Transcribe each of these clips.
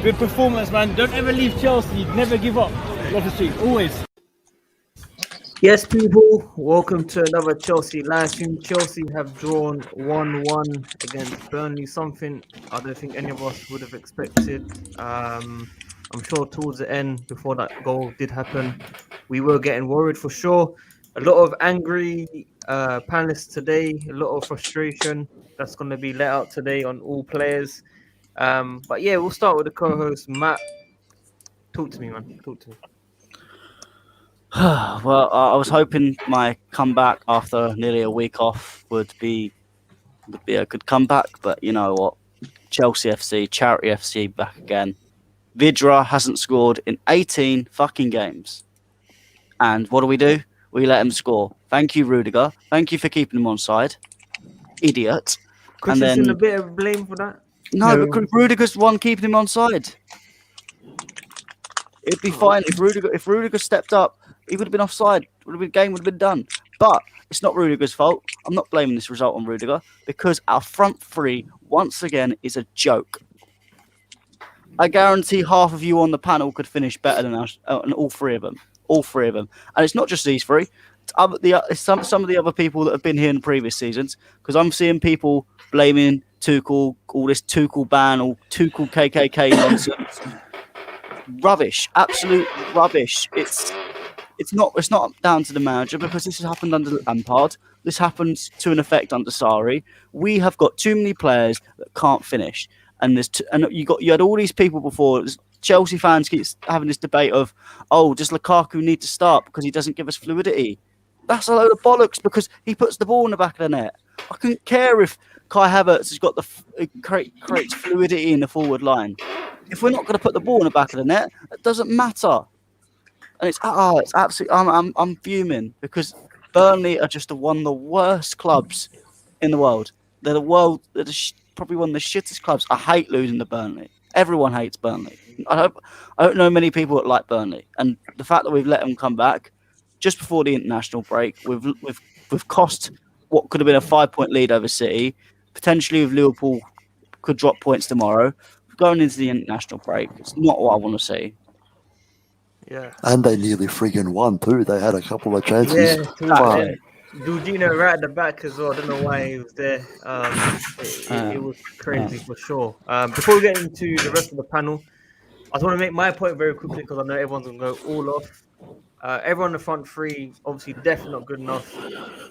Good performance, man. Don't ever leave Chelsea. Never give up. Love the street, always. Yes, people, welcome to another Chelsea live stream. Chelsea have drawn 1-1 against Burnley, something I don't think any of us would have expected. I'm sure towards the end, before that goal did happen, we were getting worried for sure. A lot of angry panelists today, a lot of frustration that's going to be let out today on all players. But yeah, we'll start with the co-host, Matt. Talk to me, man. Talk to me. Well, I was hoping my comeback after nearly a week off would be a good comeback, but you know what? Chelsea FC, Charity FC back again. Vidra hasn't scored in 18 fucking games. And what do? We let him score. Thank you, Rudiger. Thank you for keeping him on side. Idiot. Christensen a bit of blame for that? No, because Rudiger's the one keeping him on side. It'd be fine if Rudiger stepped up. He would have been offside. Game would have been done. But it's not Rudiger's fault. I'm not blaming this result on Rudiger because our front three, once again, is a joke. I guarantee half of you on the panel could finish better than us, and all three of them. All three of them. And it's not just these three. It's some of the other people that have been here in previous seasons, because I'm seeing people blaming Tuchel, all this Tuchel ban, all Tuchel KKK nonsense. Rubbish. Absolute rubbish. It's not down to the manager, because this has happened under Lampard. This happens to an effect under Sarri. We have got too many players that can't finish, and you had all these people before. Chelsea fans keep having this debate of, does Lukaku need to start because he doesn't give us fluidity? That's a load of bollocks, because he puts the ball in the back of the net. I couldn't care if Kai Havertz has got creates fluidity in the forward line. If we're not going to put the ball in the back of the net, it doesn't matter. And it's absolutely. I'm fuming, because Burnley are just one of the worst clubs in the world. They're probably one of the shittest clubs. I hate losing to Burnley. Everyone hates Burnley. I don't know many people that like Burnley, and the fact that we've let them come back just before the international break, we've cost what could have been a 5-point lead over City. Potentially, if Liverpool could drop points tomorrow, going into the international break, it's not what I want to see. Yeah. And they nearly friggin' won too. They had a couple of chances. Yeah, Jorginho right at the back as well. I don't know why he was there. It was crazy for sure. Before we get into the rest of the panel, I just want to make my point very quickly, because I know everyone's going to go all off. Everyone in the front three, obviously, definitely not good enough.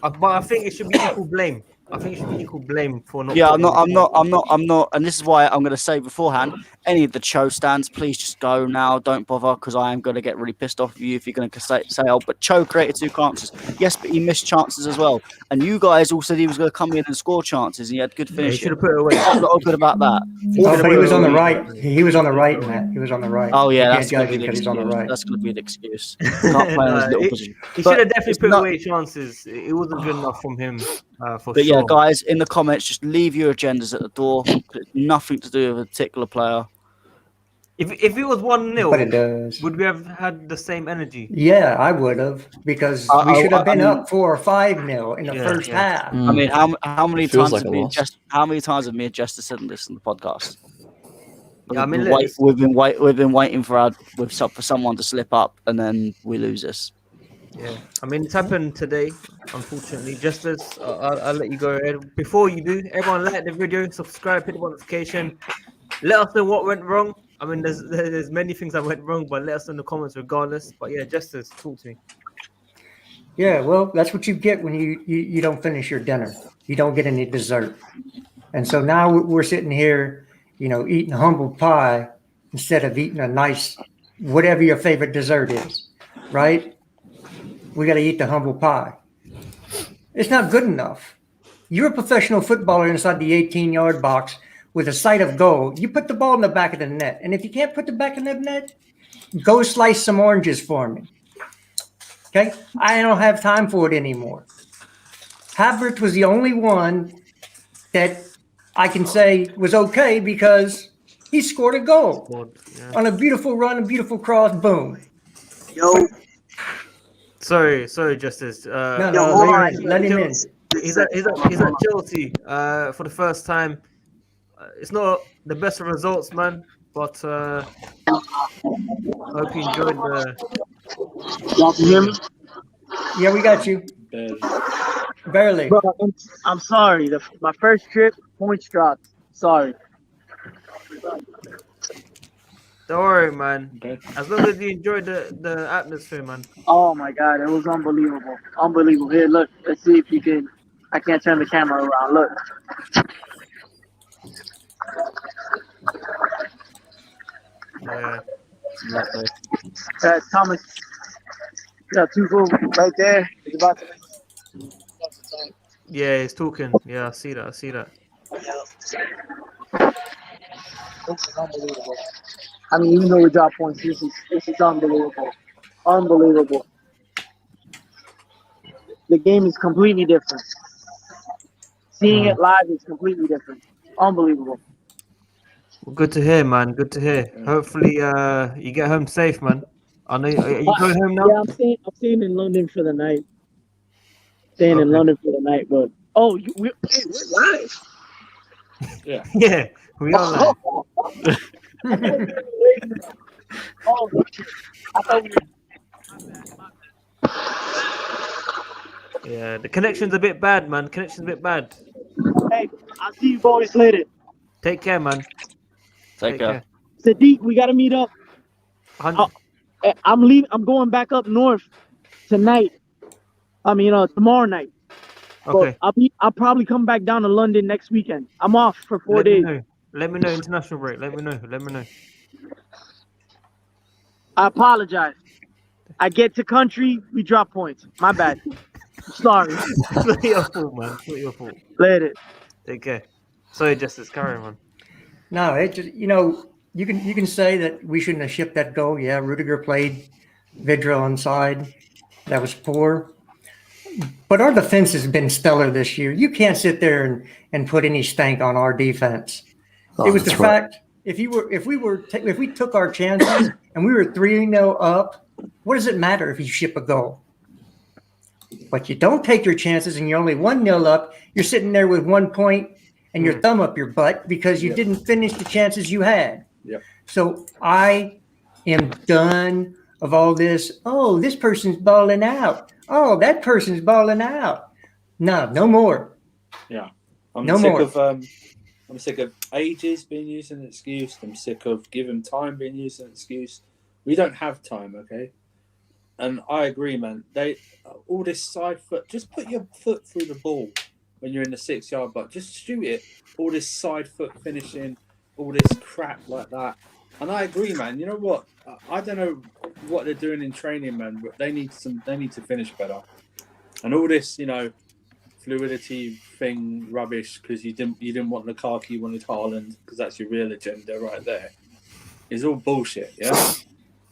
But I think it should be equal blame. I think it should be equal blame for not. Yeah, I'm not, and this is why I'm going to say beforehand. Any of the Cho stands, please just go now. Don't bother, because I am going to get really pissed off with you if you're going to say, but Cho created 2 chances. Yes, but he missed chances as well. And you guys all said he was going to come in and score chances, and he had good finishing. He should have put it away. I'm not good about that. But he was on the right. He was on the right, Matt. He was on the right. Oh yeah, that's going to be the excuse. That's going to be the excuse. Can't play in his little position. He should have definitely put away chances. It wasn't good enough from him. But yeah, guys, in the comments, just leave your agendas at the door. It's nothing to do with a particular player. If it was 1-0, but it does. Would we have had the same energy? Yeah, I would have, because we should have been up 4 or 5-0 in the first half. I mean, how many times have me and Jester said this on the podcast? Yeah, I mean, we've been waiting for someone to slip up, and then we lose this. Yeah, I mean, it's happened today, unfortunately. Just as I'll let you go ahead. Before you do, everyone like the video, subscribe, hit the notification. Let us know what went wrong. I mean, there's many things that went wrong, but let us know in the comments regardless. But yeah, just as talk to me. Yeah, well, that's what you get when you don't finish your dinner. You don't get any dessert. And so now we're sitting here, eating humble pie instead of eating a nice, whatever your favorite dessert is, right? We got to eat the humble pie. It's not good enough. You're a professional footballer inside the 18-yard box with a sight of goal. You put the ball in the back of the net. And if you can't put the back of the net, go slice some oranges for me. Okay? I don't have time for it anymore. Havertz was the only one that I can say was okay, because he scored a goal on a beautiful run, a beautiful cross, boom. Yo. Sorry, Justice. Let him in. He's at Chelsea for the first time. It's not the best of results, man. But hope you enjoyed the. Y'all can hear me? Yeah, we got you. Barely. Bro, I'm sorry. My first trip, points dropped. Sorry. Don't worry, man. As long as you enjoyed the atmosphere, man. Oh my God, it was unbelievable. Unbelievable. Here, look. Let's see if you can. I can't turn the camera around. Look. Yeah. Lovely. That's Thomas. Yeah, Tuchel right there. He's about to. Yeah, he's talking. Yeah, I see that. This is unbelievable. I mean, even though we drop points, this is unbelievable. Unbelievable. The game is completely different. Seeing it live is completely different. Unbelievable. Well, good to hear, man. Good to hear. Hopefully, you get home safe, man. I know. Are you going home now? Yeah, I'm staying in London for the night. Staying in London for the night, but we're live. Yeah. Yeah, we are live. Oh, I thought we were. Yeah, the connection's a bit bad, man. Connection's a bit bad. Hey, I'll see you boys later. Take care, man. Take care. Sadiq, we gotta meet up. Hun- I'm leaving. I'm going back up north tonight. Tomorrow night. Okay. But I'll probably come back down to London next weekend. I'm off for 4 days. Let me know international break. Let me know. I apologize. I get to country, we drop points. My bad. Sorry. It's not your fault, man. It's not your fault. Later. Take care. Sorry, Justice. Carry on. No, it just you can say that we shouldn't have shipped that goal. Yeah, Rudiger played Vidra onside. That was poor. But our defense has been stellar this year. You can't sit there and put any stank on our defense. It was the fact if we took our chances and we were 3-0 up, what does it matter if you ship a goal? But you don't take your chances and you're only 1-0 up. You're sitting there with 1 point and your thumb up your butt because you didn't finish the chances you had. Yep. So I am done of all this. Oh, this person's balling out. Oh, that person's balling out. No more. Yeah. I'm No sick more. of I'm sick of ages being used as an excuse. I'm sick of giving time being used as an excuse. We don't have time, okay? And I agree, man. All this side foot, just put your foot through the ball when you're in the 6-yard box. Just shoot it. All this side foot finishing, all this crap like that. And I agree, man. You know what? I don't know what they're doing in training, man, but they need to finish better. And all this, fluidity thing rubbish because you didn't want Lukaku, you wanted Haaland because that's your real agenda right there. Is all bullshit, yeah?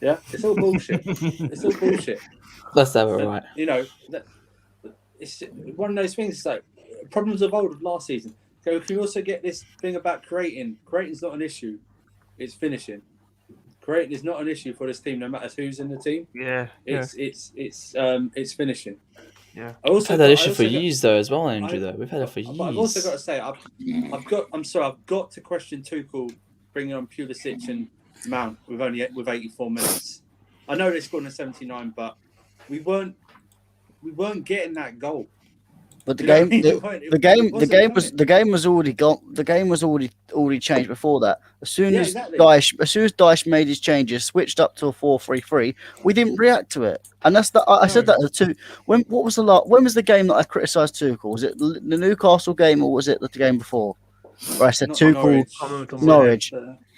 Yeah, it's all bullshit. It's all bullshit. Let's have it right. It's one of those things. It's like problems of old of last season. So can you also get this thing about creating? Creating's not an issue. It's finishing. Creating is not an issue for this team, no matter who's in the team. Yeah. It's finishing. Yeah. We've had that issue for years, though, as well, Andrew. We've had it for years. But I've also got to say, I've got to question Tuchel bringing on Pulisic and Mount with 84 minutes. I know they scored in 79, but we weren't getting that goal. But the game was already changed before that. As soon as Dyche made his changes, switched up to a 4-3-3, we didn't react to it. And that's I said that too. When was the game that I criticised Tuchel? Was it the Newcastle game or was it the game before? Where I said Tuchel Norwich.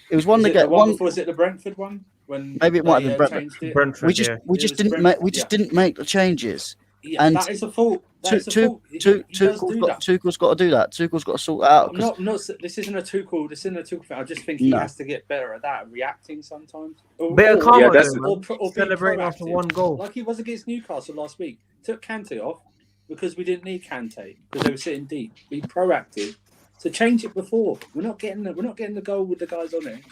It was one Was it the Brentford one? When maybe it might have been Brentford. We just didn't make the changes. Yeah, and that is a fault. Tuchel's got to do that. Tuchel's got to sort it out. This isn't a Tuchel. This isn't a Tuchel thing. I just think he has to get better at that, reacting sometimes. Or celebrating after one goal, like he was against Newcastle last week. Took Kante off because we didn't need Kante because they were sitting deep. Be proactive. So change it before. We're not getting the goal with the guys on it.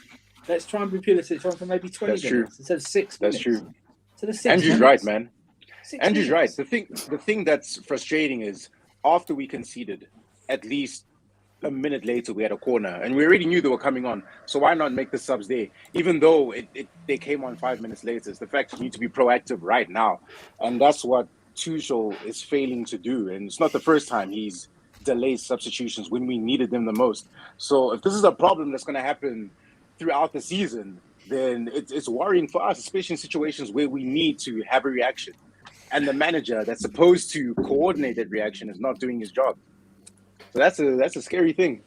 Let's try and be Pulisic on for maybe 20 minutes instead of 6 minutes. That's true. So Andrew's right, man. Andrew's right. The thing that's frustrating is after we conceded, at least a minute later we had a corner, and we already knew they were coming on. So why not make the subs there? Even though they came on 5 minutes later, it's the fact you need to be proactive right now, and that's what Tuchel is failing to do. And it's not the first time he's delayed substitutions when we needed them the most. So if this is a problem that's going to happen throughout the season, then it's worrying for us, especially in situations where we need to have a reaction. And the manager that's supposed to coordinate that reaction is not doing his job. So that's a scary thing.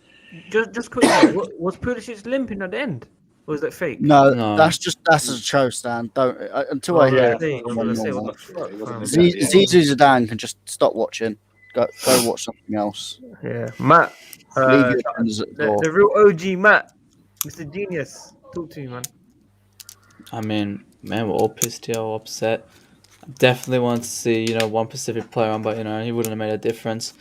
Just quickly, was Pulisic limping at the end? Or was that fake? No. That's a show, Stan. Don't until I hear it. I'm gonna say, what the fuck? Zizou Zidane can just stop watching. Go watch something else. Yeah, Matt. Leave your friends at the door. The real OG Matt, Mr. Genius. Talk to me, man. I mean, man, we're all pissed here, all upset. Definitely want to see, one Pacific player on, but, he wouldn't have made a difference.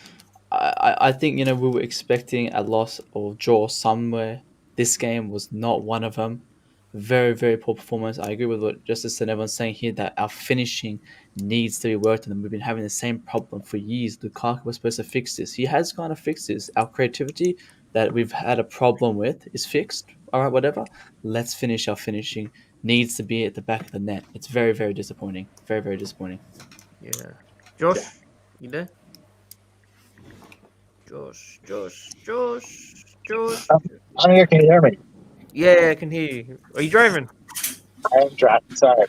I think, we were expecting a loss or draw somewhere. This game was not one of them. Very, very poor performance. I agree with what Justice and everyone's saying here, that our finishing needs to be worked on. We've been having the same problem for years. Lukaku was supposed to fix this. He has kind of fixed this. Our creativity that we've had a problem with is fixed. All right, whatever. Let's finish. Our finishing needs to be at the back of the net. It's very, very disappointing. Very, very disappointing. Yeah. Josh, you there? Josh. I'm here. Can you hear me? Yeah, I can hear you. Are you driving? I am driving. Sorry.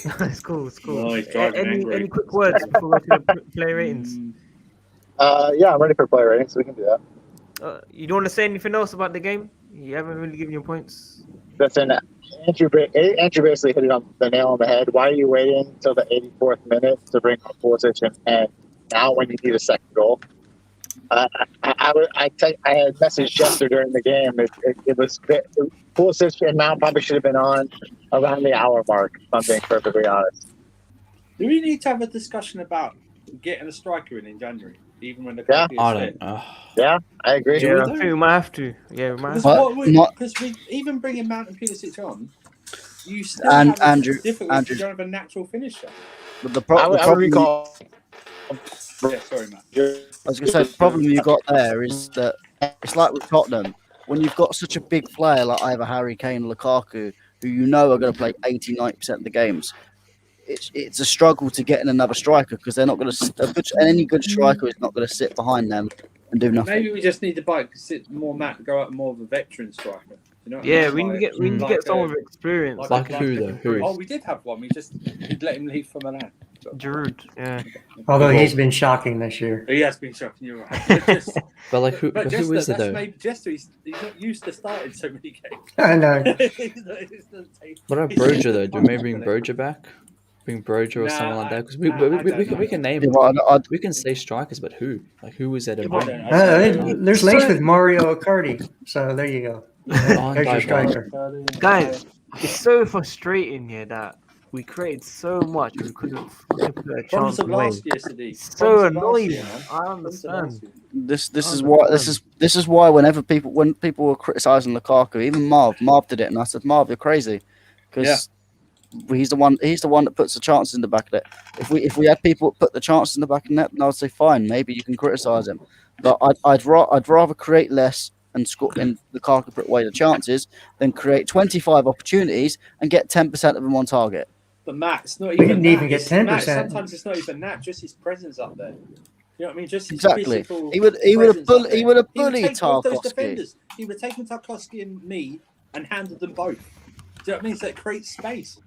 It's cool. Oh, he's driving angry. Any quick words before we go to the player ratings? Yeah, I'm ready for player rating, so we can do that. You don't want to say anything else about the game? You haven't really given your points. Listen, Andrew basically hit it on the nail on the head. Why are you waiting until the 84th minute to bring on Pulisic and now when you need a second goal? I had messaged Jester during the game. It was Pulisic and Mount probably should have been on around the hour mark, if I'm being perfectly honest. Do we need to have a discussion about getting a striker in January, even when the Yeah. country is I fit? don't. Yeah, I agree. Yeah, I think we might have to. Yeah, we might have Because to. we even bringing Mount and Pulisic on, you still And have Andrew- difficulty. You don't have a natural finisher. But the I problem. recall. Yeah, sorry, Matt. I was going to say, the problem you got there is that it's like with Tottenham. When you've got such a big player like either Harry Kane or Lukaku, who are going to play 80-90% of the games, it's a struggle to get in another striker because they're not going to. Any good striker is not going to sit behind them and do nothing. Maybe we just need to sit more Matt, go out more of a veteran striker. You know what I Yeah, mean? we can get someone with experience. Like who, though? Who is? Oh, we did have one. We'd let him leave for Milan. Giroud, yeah. Although he's been shocking this year. He has been shocking. You're right. But like who? But But Jester, who is it that's though? maybe Jester. He's not used to starting so many games. I know. What about Broja though? Do we maybe bring Broja back? Bring Broja or Nah, someone like that? Because I don't we know. can name. Yeah, but We can say strikers, but who? Like who is that? Yeah, about? There's links with Mario Icardi, so there you go. Oh, There's your bye, striker. Guys, it's so frustrating here that we created so much and we couldn't put a Problems chance of away. last year, Sadiq. So Problems of last annoying. year, man. I understand. This is why when people were criticizing Lukaku, even Marv did it, and I said, Marv, you're crazy, because he's the one that puts the chances in the back of it. If we had people that put the chances in the back of the net, then I'd say fine, maybe you can criticize him, but I'd rather create less and score and Lukaku put away the chances than create 25 opportunities and get 10% of them on target. But Matt, it's not We even didn't that. even get It's- 10%. Matt, sometimes it's not even that. Just his presence up there. You know what I mean? Just his Exactly. physical He would have presence up there. bullied He would bullied take both those Tarkowski. defenders. He would have taken Tarkowski and me and handled them both. Do you know what I mean? So it creates space.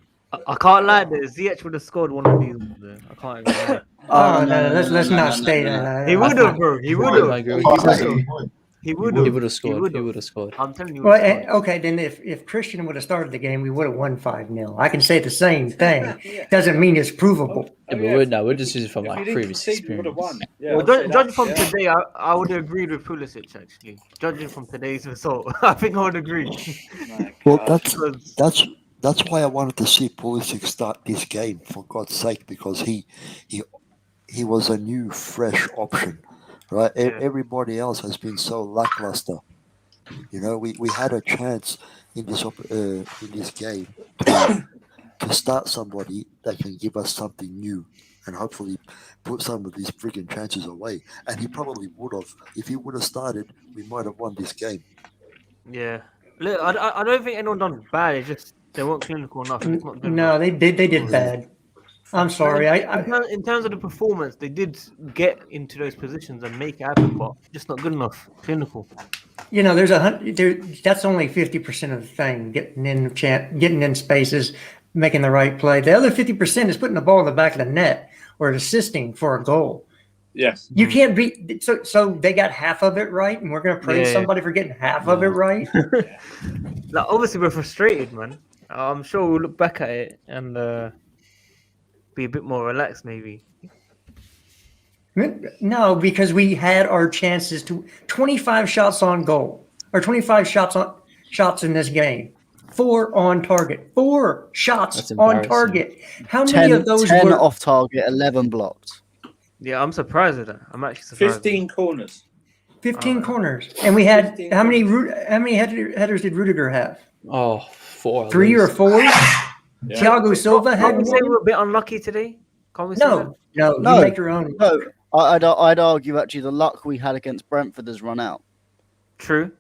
I can't lie there. Ziyech would have scored one of these ones there. I can't even lie. Oh, no, let's not stay there. He would have, bro. He would I have. agree with you. He would He have. would have scored. He would've. would have scored. I'm telling you. Well, okay, then if Christian would have started the game, we would have won 5-0. I can say the same thing. Doesn't mean it's provable. Yeah, but we're just using from If we like didn't previous concede, we would have experience. won. Yeah, Well, I'll say judging that, from yeah. today, I would have agreed with Pulisic actually. Judging from today's result, I think I would agree. My Well, God. that's why I wanted to see Pulisic start this game, for God's sake, because he was a new, fresh option, right? Yeah. Everybody else has been so lackluster. You know, we had a chance in this game to start somebody that can give us something new and hopefully put some of these friggin' chances away. And he probably would have. If he would have started, we might have won this game. Yeah. Look, I don't think anyone done bad. It's just they weren't clinical enough. It's not good No, enough. they did bad. I'm sorry. In terms of the performance, they did get into those positions and make it happen, but just not good enough. Clinical. You know, that's only 50% of the thing. Getting in spaces, making the right play. The other 50% is putting the ball in the back of the net or assisting for a goal. Yes. You can't be so they got half of it right, and we're going to praise somebody for getting half of it right. Like, obviously, we're frustrated, man. I'm sure we'll look back at it and be a bit more relaxed, maybe. No, because we had our chances to 25 shots on goal or 25 shots in this game. 4 on target. 4 shots on target. How many of those 10 were off target, 11 blocked? Yeah, I'm surprised at that. I'm actually surprised. 15 corners. 15 corners. And we had how many headers did Rudiger have? Oh, 4. 3 or 4? Yeah. Thiago Silva had Can't we say one? we're a bit unlucky today? Can't we say that? No, No. you make your own. No, I'd argue actually the luck we had against Brentford has run out. True.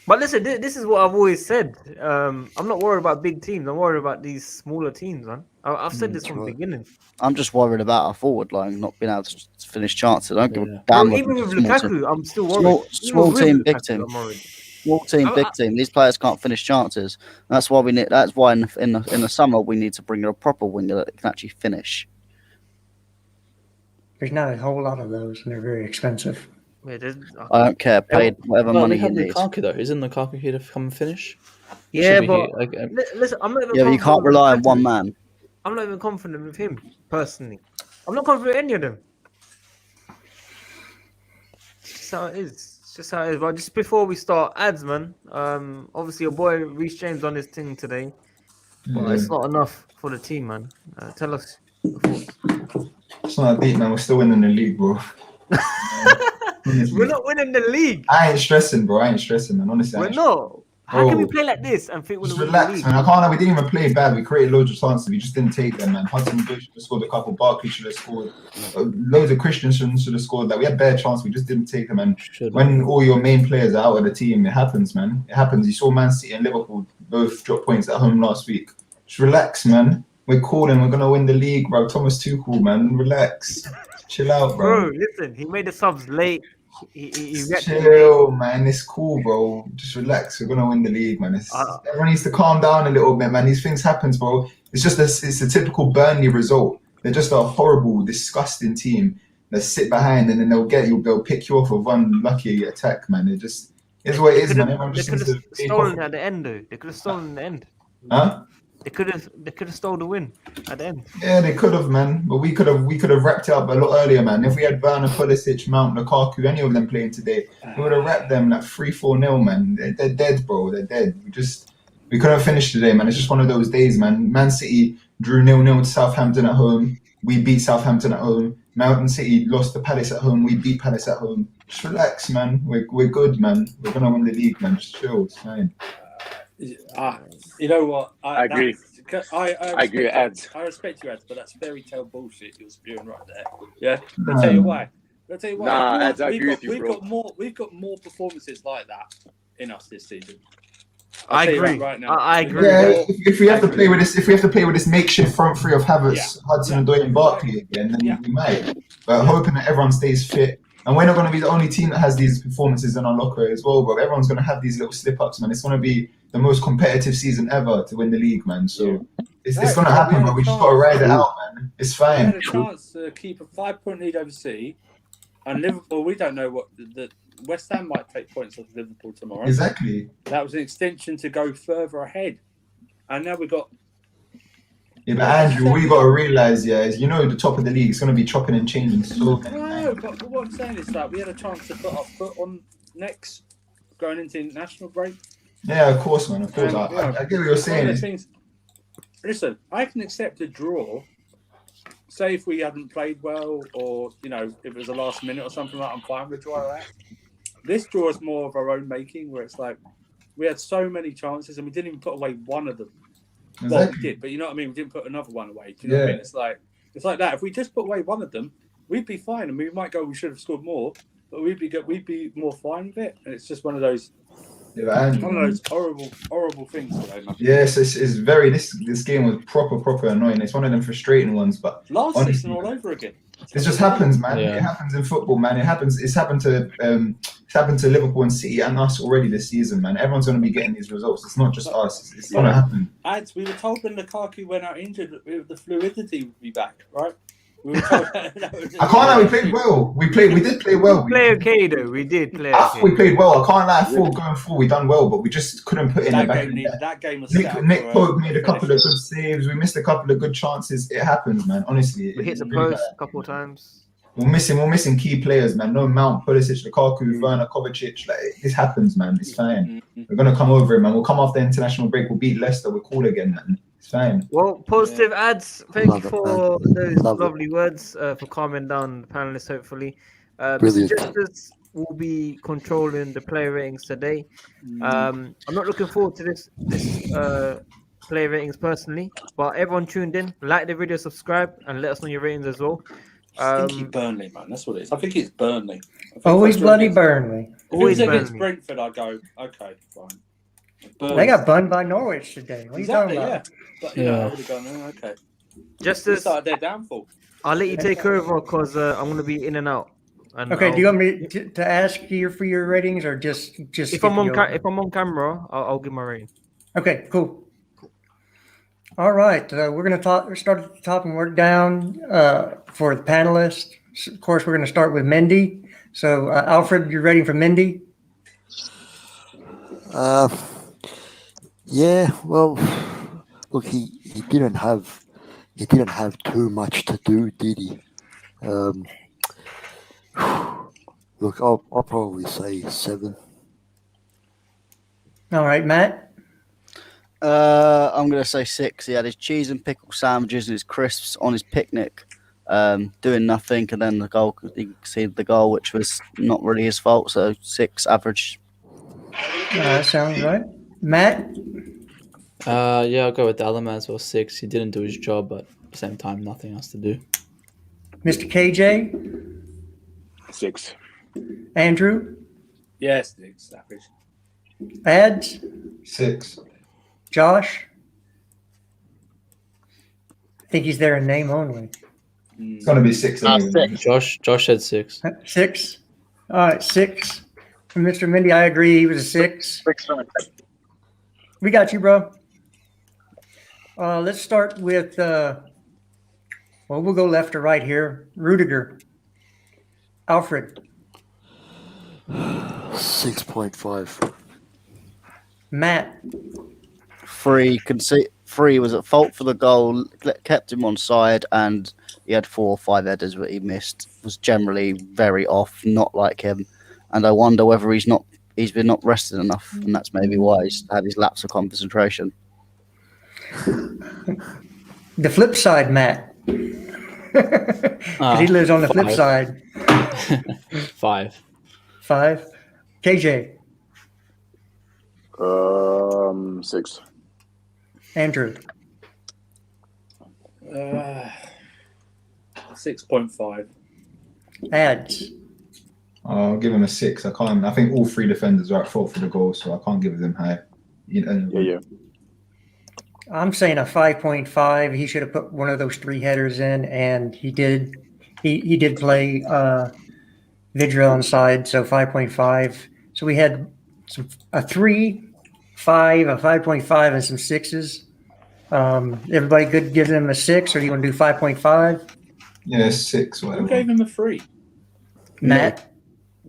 But listen, this is what I've always said. I'm not worried about big teams. I'm worried about these smaller teams, man. I've said this from the beginning. I'm just worried about our forward line not being able to finish chances. I don't give a damn. Even with Lukaku, I'm still worried. Small team, big team. I'm worried. Small team, big team. These players can't finish chances. That's why we need. That's why in the summer we need to bring a proper winger that can actually finish. There's not a whole lot of those, and they're very expensive. I don't care. Paid whatever money they he have needs. Lukaku though. Isn't Lukaku here to come and finish? Yeah, Should be but here, listen, I'm not even. Yeah, but you can't rely on one man. I'm not even confident with him personally. I'm not confident with any of them. It's just how it is. It's just how it is. But just before we start ads, man. Obviously your boy Reece James on his thing today, but it's not enough for the team, man. Tell us. It's not a beat, man. We're still winning the league, bro. We're not winning the league. I ain't stressing, bro. I ain't stressing, man. Honestly, We're not. How can we play like this and think we're just going to win the relax, league? man. I can't lie, we didn't even play bad. We created loads of chances. We just didn't take them, man. Hudson-Odoi should have scored a couple. Barkley should have scored. Loads of Christensen should have scored. Like, we had bare chances. We just didn't take them. And when all your main players are out of the team, it happens, man. It happens. You saw Man City and Liverpool both drop points at home last week. Just relax, man. We're calling. We're going to win the league, bro. Thomas Tuchel, man. Relax. Chill out, bro. Bro, listen. He made the subs late. He Chill, man. It's cool, bro. Just relax. We're gonna win the league, man. Everyone needs to calm down a little bit, man. These things happen, bro. It's just it's a typical Burnley result. They're just a horrible, disgusting team that sit behind and then they'll pick you off with one lucky attack, man. It just is what it is, man. Everyone just They needs could have to stolen at the end, though. They could have stolen at the end. Huh? They could have stole the win at the end. Yeah, they could have, man. But we could have wrapped it up a lot earlier, man. If we had Werner, Pulisic, Mount, Lukaku, any of them playing today, we would have wrapped them like 3-4-0, man. They're dead, bro. They're dead. We couldn't finish today, man. It's just one of those days, man. Man City drew 0-0 to Southampton at home. We beat Southampton at home. Mountain City lost to Palace at home. We beat Palace at home. Just relax, man. We're good, man. We're gonna win the league, man. Just chill. It's fine. You know what? I agree. I agree with ads. I respect you, ads, but that's fairy tale bullshit you're spewing right there. Yeah, I'll tell you why. Nah, ads, I agree with you, bro. We've got more performances like that in us this season. I agree. Right now. I agree. Yeah, if we have to play with this, makeshift front three of Havertz, Hudson-Odoi, and Barkley again, then we might. But hoping that everyone stays fit. And we're not going to be the only team that has these performances in our locker as well, bro. Everyone's going to have these little slip-ups, man. It's going to be the most competitive season ever to win the league, man. So it's going to happen, but we just got to ride it out, man. It's fine. We had a chance to keep a 5-point lead over City. And Liverpool, we don't know what the West Ham might take points off Liverpool tomorrow. Exactly. That was an extension to go further ahead. And now we've got... Yeah, but Andrew, what you got to realise, is the top of the league is going to be chopping and changing so many. No, but what I'm saying is that we had a chance to put our foot on next going into international break. Yeah, of course, man. Of course. I get what you're saying. Listen, I can accept a draw. Say if we hadn't played well or, if it was a last minute or something like that, I'm fine with a draw like that. This draw is more of our own making where it's like we had so many chances and we didn't even put away one of them. Well, Exactly. we did, but you know what I mean. We didn't put another one away. Do you know what I mean? It's like that. If we just put away one of them, we'd be fine, and we might go. We should have scored more, but we'd be more fine with it. And it's just one of those horrible things today, man. Yes, it's very. This game was proper annoying. It's one of them frustrating ones, but last season all over again. It just happens, man. Yeah. It happens in football, man. It's happened to Liverpool and City and us already this season, man. Everyone's going to be getting these results. It's not just us. It's going to happen. Ads, we were told when Lukaku went out injured, the fluidity would be back, right? We were told I can't lie. We played well. We did play well. We played okay though. We did play. I thought we played well. I can't lie. Going forward, we done well, but we just couldn't put in the back. That game was Nick Pope made a couple of good saves. We missed a couple of good chances. It happens, man. Honestly, We hit the post a couple of times. We're missing key players, man. No Mount, Pulisic, Lukaku, Werner, Kovacic. Like, this happens, man. It's fine. We're gonna come over it, man. We'll come off the international break. We'll beat Leicester. We're cool again, man. It's fine. Well, positive ads. Thank Love you it, for man. those Love it. lovely words, for calming down the panelists, hopefully. Brilliant. Suggestions will be controlling the player ratings today. I'm not looking forward to this player ratings personally, but everyone tuned in, like the video, subscribe, and let us know your ratings as well. Stinky Burnley, man. That's what it is. I think it's Burnley. Always bloody Burnley. If it was Always against Burnley. Brentford, I go, okay, fine. Burnley. They got bunned by Norwich today. What are you Exactly, talking yeah. about? But you know, I would have gone, okay. Just This as started their downfall. I'll let you take over because I'm going to be in and out. And Okay, do you want me to ask you for your ratings or just if I'm on if I'm on camera, I'll give my rating. Okay, cool. All right, we're going to start at the top and work down for the panelists. Of course, we're going to start with Mendy. So, Alfred, your rating for Mendy? Yeah, well, look, he didn't have too much to do, did he? Look, I'll probably say 7. All right, Matt? I'm going to say 6. He had his cheese and pickle sandwiches and his crisps on his picnic, doing nothing, and then the goal. He conceded the goal, which was not really his fault. So 6 average. That sounds right. Matt? Yeah, I'll go with Alama as well. 6. He didn't do his job, but at the same time, nothing else to do. Mr. KJ? 6. Andrew? Yes, it's average. Ads? 6. Josh? I think he's there in name only. It's gonna be 6 anyway. Six. Josh said 6. 6? All right, 6. From Mr. Mendy, I agree. He was a 6. 6 for me. We got you, bro. Let's start with, we'll go left to right here. Rudiger. Alfred. 6.5. Matt. 3. 3 was at fault for the goal, kept him on side, and he had 4 or 5 headers that he missed. Was generally very off, not like him. And I wonder whether he's been not rested enough, and that's maybe why he's had his lapse of concentration. The flip side, Matt. 'Cause he lives on the flip 5. side. 5. 5. KJ. 6. Andrew. 6.5. Ads. I'll give him a 6. I think all 3 defenders are at fault for the goal, so I can't give them high. Yeah. I'm saying a 5.5. He should have put one of those 3 headers in, and he did. He did play Vidra on side, so 5.5. So we had a 3, 5, a 5.5, and some 6s. Everybody good give them a 6, or do you want to do 5.5? Yeah, 6. Who Whatever. gave him a 3? Matt.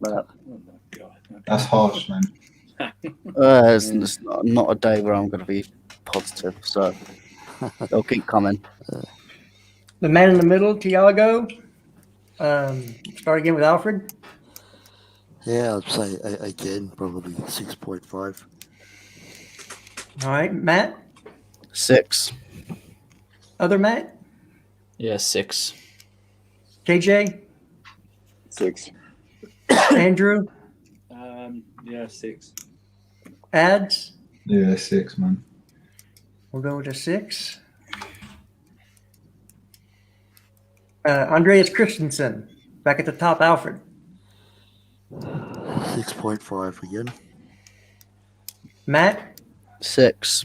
Oh my god. That's harsh, man. It's not a day where I'm going to be positive, so they'll keep coming. The man in the middle, Tiago. Start again with Alfred. Yeah, I'd say again probably 6.5. All right, Matt. 6. Other Matt. Yeah, 6. KJ. 6. Andrew. Yeah, 6. Ads. Yeah, 6, man. We'll go with a 6. Andreas Christensen, back at the top, Alfred. 6.5 again. Matt? 6.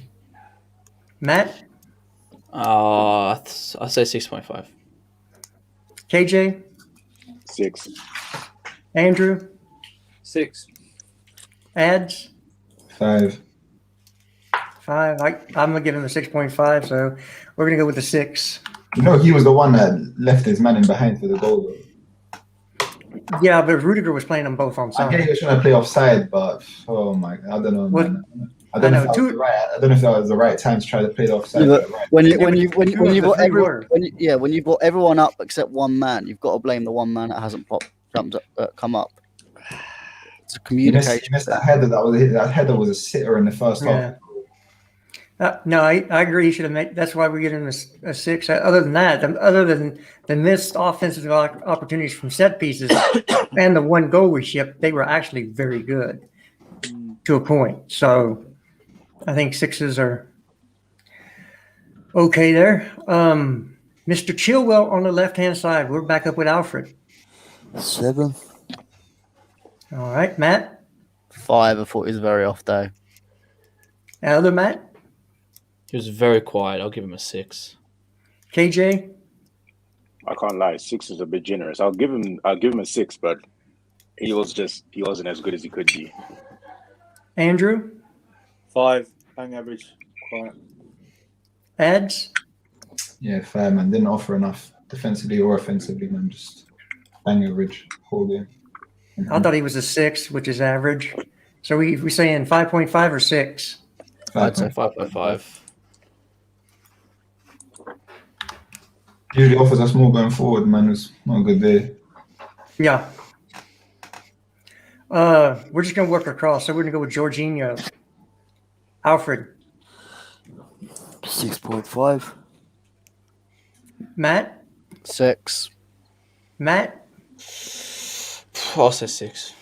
Matt? I'd say 6.5. KJ? 6. Andrew? 6. Ads? 5. 5. I'm going to give him a 6.5, so we're going to go with the 6. You know, he was the one that left his man in behind for the goal. Though. Yeah, but Rudiger was playing them both on I side. get he was trying to play offside, but oh my, I don't know, What- man. I don't know if that was the right time to try to play the offside. Yeah, Right. When you've got three were. when you've got everyone up except one man, you've got to blame the one man that hasn't come up. It's a You communication. missed that header. That header was a sitter in the first half. No, I agree. He should have made. That's why we get him a 6. Other than that, other than the missed offensive opportunities from set pieces and the one goal we shipped, they were actually very good to a point. So I think 6s are okay there. Mr. Chilwell on the left-hand side. We're back up with Alfred. 7. All right, Matt. 5. I thought he was very off day. Other Matt. He was very quiet. I'll give him a 6. KJ. I can't lie. 6 is a bit generous. I'll give him a 6, but he wasn't as good as he could be. Andrew. 5. Bang average. Quiet. Ads. Yeah, fair man. Didn't offer enough defensively or offensively, man. Just bang average whole game. I thought he was a 6, which is average. So we saying 5.5 or 6? I'd say 5.5. Usually offers us more going forward, man. It was not a good day. Yeah. We're just going to work across. So we're going to go with Jorginho. Alfred. 6.5. Matt. 6. Matt. I'll say 6.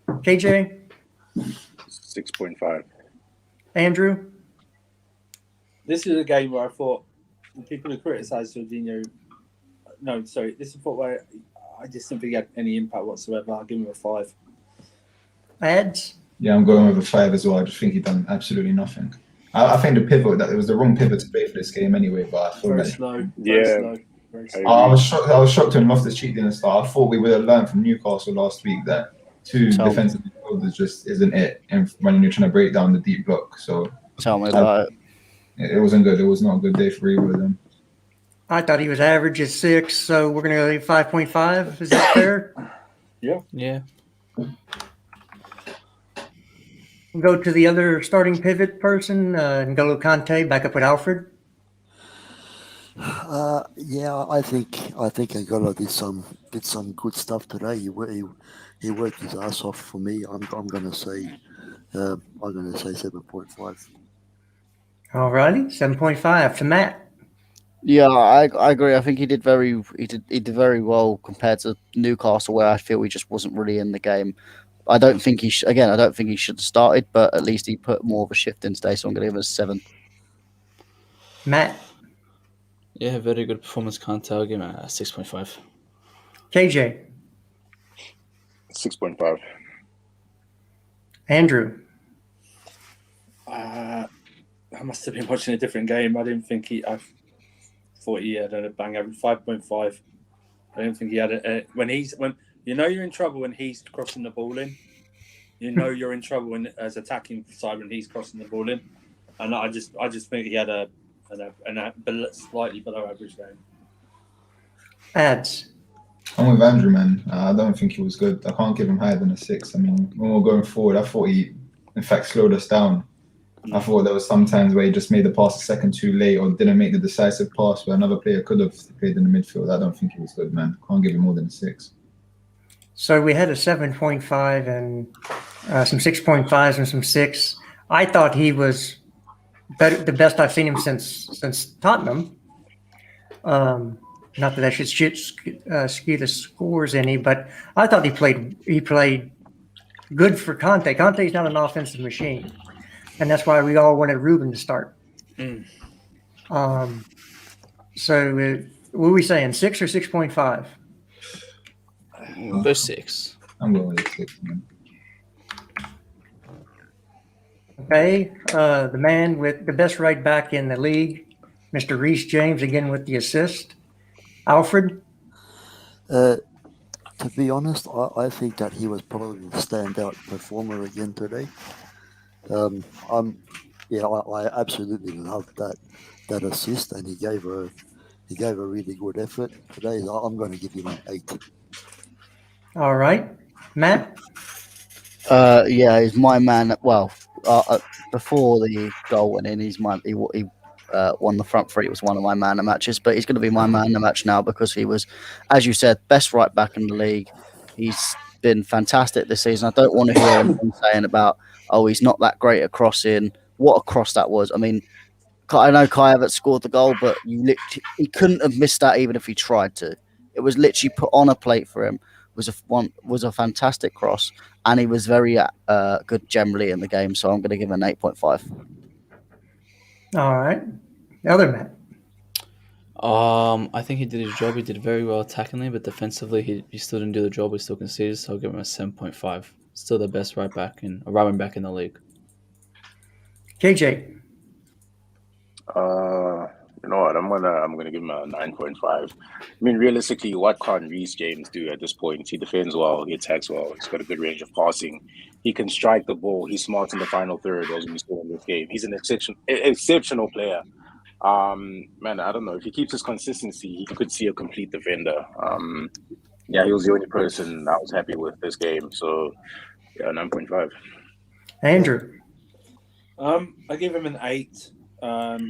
KJ. 6.5. Andrew. This is a game where I thought the people who criticised Jorginho. No, sorry. This is a thought where I just didn't think he had any impact whatsoever. I'll give him a 5. Ads. Yeah, I'm going with a 5 as well. I just think he done absolutely nothing. I think the pivot, that it was the wrong pivot to play for this game anyway. But I feel Very like slow. Yeah. Very slow. Very slow. I was shocked when Loftus-Cheek didn't start. I thought we would have learned from Newcastle last week that 2 defensive midfielders just isn't it. And when you're trying to break down the deep block, so Tell me about it. it wasn't good. It was not a good day for either of them. I thought he was average at 6, so we're going to go 5.5. Is that fair? Yeah. We'll go to the other starting pivot person, N'Golo Kante, back up with Alfred. Yeah, I think Angola did some good stuff today. He worked his ass off for me. I'm gonna say 7.5. All righty, 7.5 to Matt. Yeah, I agree. I think he did very well compared to Newcastle, where I feel he just wasn't really in the game. I don't think he should have started, but at least he put more of a shift in today. So I'm going to give him a 7. Matt. Yeah, very good performance. Can't I'll give him a 6.5. KJ. 6.5. Andrew. I must have been watching a different game. I thought he had a bang average 5.5. I don't think he had when you know you're in trouble when he's crossing the ball in. You know you're in trouble as attacking side when he's crossing the ball in, and I just think he had a slightly below average game. Ads. I'm with Andrew, man. I don't think he was good. I can't give him higher than a 6. I mean, when we're going forward, I thought he, in fact, slowed us down. I thought there was some times where he just made the pass a second too late or didn't make the decisive pass where another player could have played in the midfield. I don't think he was good, man. Can't give him more than a 6. So we had a 7.5 and some 6.5s and some 6. I thought he was the best I've seen him since Tottenham. Not that I should skew the scores any, but I thought he played good for Conte. Conte's not an offensive machine, and that's why we all wanted Ruben to start. So what are we saying? 6 or 6.5? Go 6. I'm going with 6, man. Okay. The man with the best right back in the league, Mr. Reece James, again with the assist. Alfred? To be honest, I think that he was probably the standout performer again today. I absolutely loved that assist, and he gave a really good effort today. I'm going to give him an 8. All right. Matt? Yeah, he's my man. Well, before the goal went in, he won the front three. It was one of my man of matches, but he's going to be my man of match now because he was, as you said, best right back in the league. He's been fantastic this season. I don't want to hear anyone saying about, oh, he's not that great at crossing. What a cross that was. I mean, I know Kai Havertz scored the goal, but he couldn't have missed that even if he tried to. It was literally put on a plate for him. Was a fantastic cross, and he was very good generally in the game. So I'm going to give him an 8.5. All right. The other Matt? I think he did his job. He did very well attackingly, but defensively, he still didn't do the job. He still conceded, so I'll give him a 7.5. Still the best right back in the league. KJ? You know what? I'm gonna give him a 9.5. I mean, realistically, what can't Reece James do at this point? He defends well, he attacks well, he's got a good range of passing. He can strike the ball. He's smart in the final third, as we saw in this game. He's an exceptional player. Man, I don't know if he keeps his consistency, he could see a complete defender. Yeah, he was the only person I was happy with this game. So, yeah, 9.5. Andrew? I give him an 8.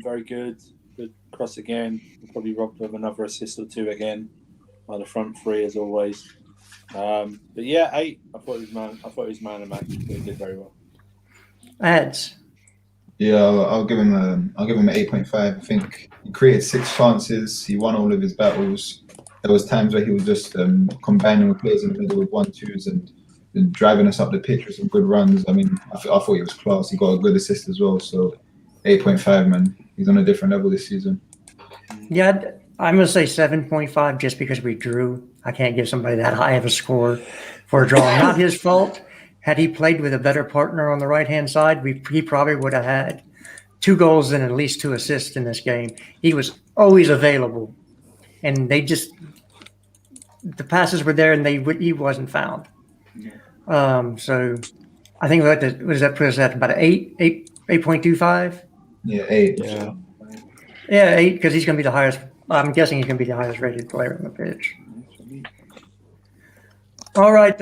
Very good. Good cross again. Probably robbed of another assist or 2 again. On the front three as always. But yeah, 8. I thought he was man of match. He did very well. Ads? Yeah, I'll give him an 8.5. I think he created 6 chances. He won all of his battles. There was times where he was just combining with players in the middle with 1-2s and driving us up the pitch with some good runs. I mean, I thought he was class. He got a good assist as well. So 8.5, man. He's on a different level this season. Yeah, I'm going to say 7.5 just because we drew. I can't give somebody that high of a score for a draw. Not his fault. Had he played with a better partner on the right-hand side, he probably would have had 2 goals and at least 2 assists in this game. He was always available. And the passes were there and he wasn't found. So I think what does that put us at? About 8.25? Yeah, 8. Yeah, 8, because he's going to be the highest. I'm guessing he's going to be the highest rated player on the pitch. All right.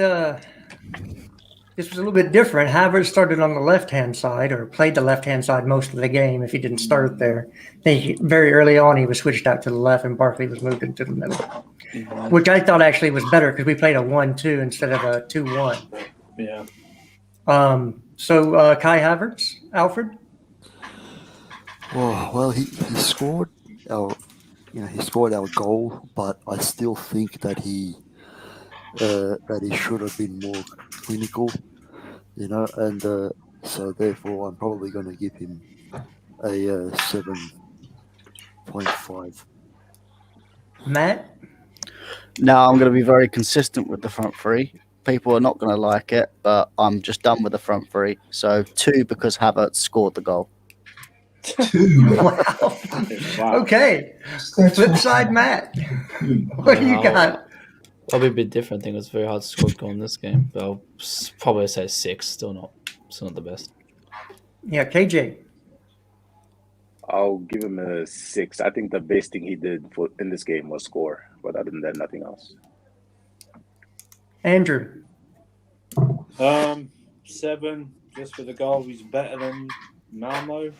This was a little bit different. Havertz started on the left-hand side, or played the left-hand side most of the game if he didn't start there. Very early on, he was switched out to the left, and Barkley was moved into the middle, which I thought actually was better because we played a 1-2 instead of a 2-1. Yeah. So Kai Havertz, Alfred? Oh, well, he scored our goal, but I still think that he should have been more clinical, and so therefore I'm probably going to give him a 7.5. Matt? Now I'm going to be very consistent with the front three. People are not going to like it, but I'm just done with the front three. So 2 because Havertz scored the goal. 2. Wow. Okay. Flip side, Matt. What do you got? Probably a bit different. I think it was very hard to score a goal in this game, but I'll probably say 6. Still not the best. Yeah, KJ. I'll give him a 6. I think the best thing he did in this game was score, but other than that, nothing else. Andrew. 7, just for the goal. He's better than Malmo,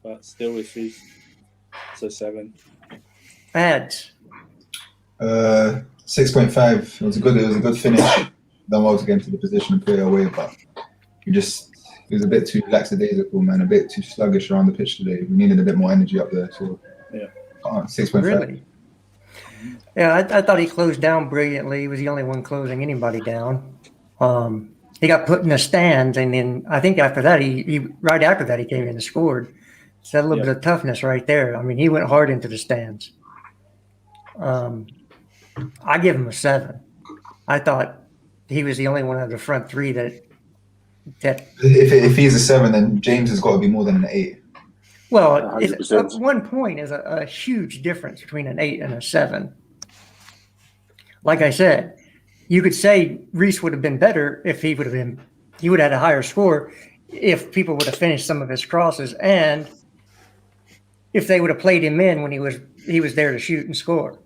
but still issues. So 7. Ads. 6.5. It was a good finish. Done well to get into the position and play away, but he was a bit too lackadaisical, man. A bit too sluggish around the pitch today. We needed a bit more energy up there. So yeah, 6.5. Really? Yeah, I thought he closed down brilliantly. He was the only one closing anybody down. He got put in the stands, and then I think after that, he right after that he came in and scored. It's that little bit of toughness right there. I mean, he went hard into the stands. I give him a 7. I thought he was the only one of the front three that. If he's a 7, then James has got to be more than an 8. Well, it's, 1 point is a huge difference between an 8 and a 7. Like I said, you could say Reece would have been better if he would have had a higher score if people would have finished some of his crosses and if they would have played him in when he was there to shoot and score.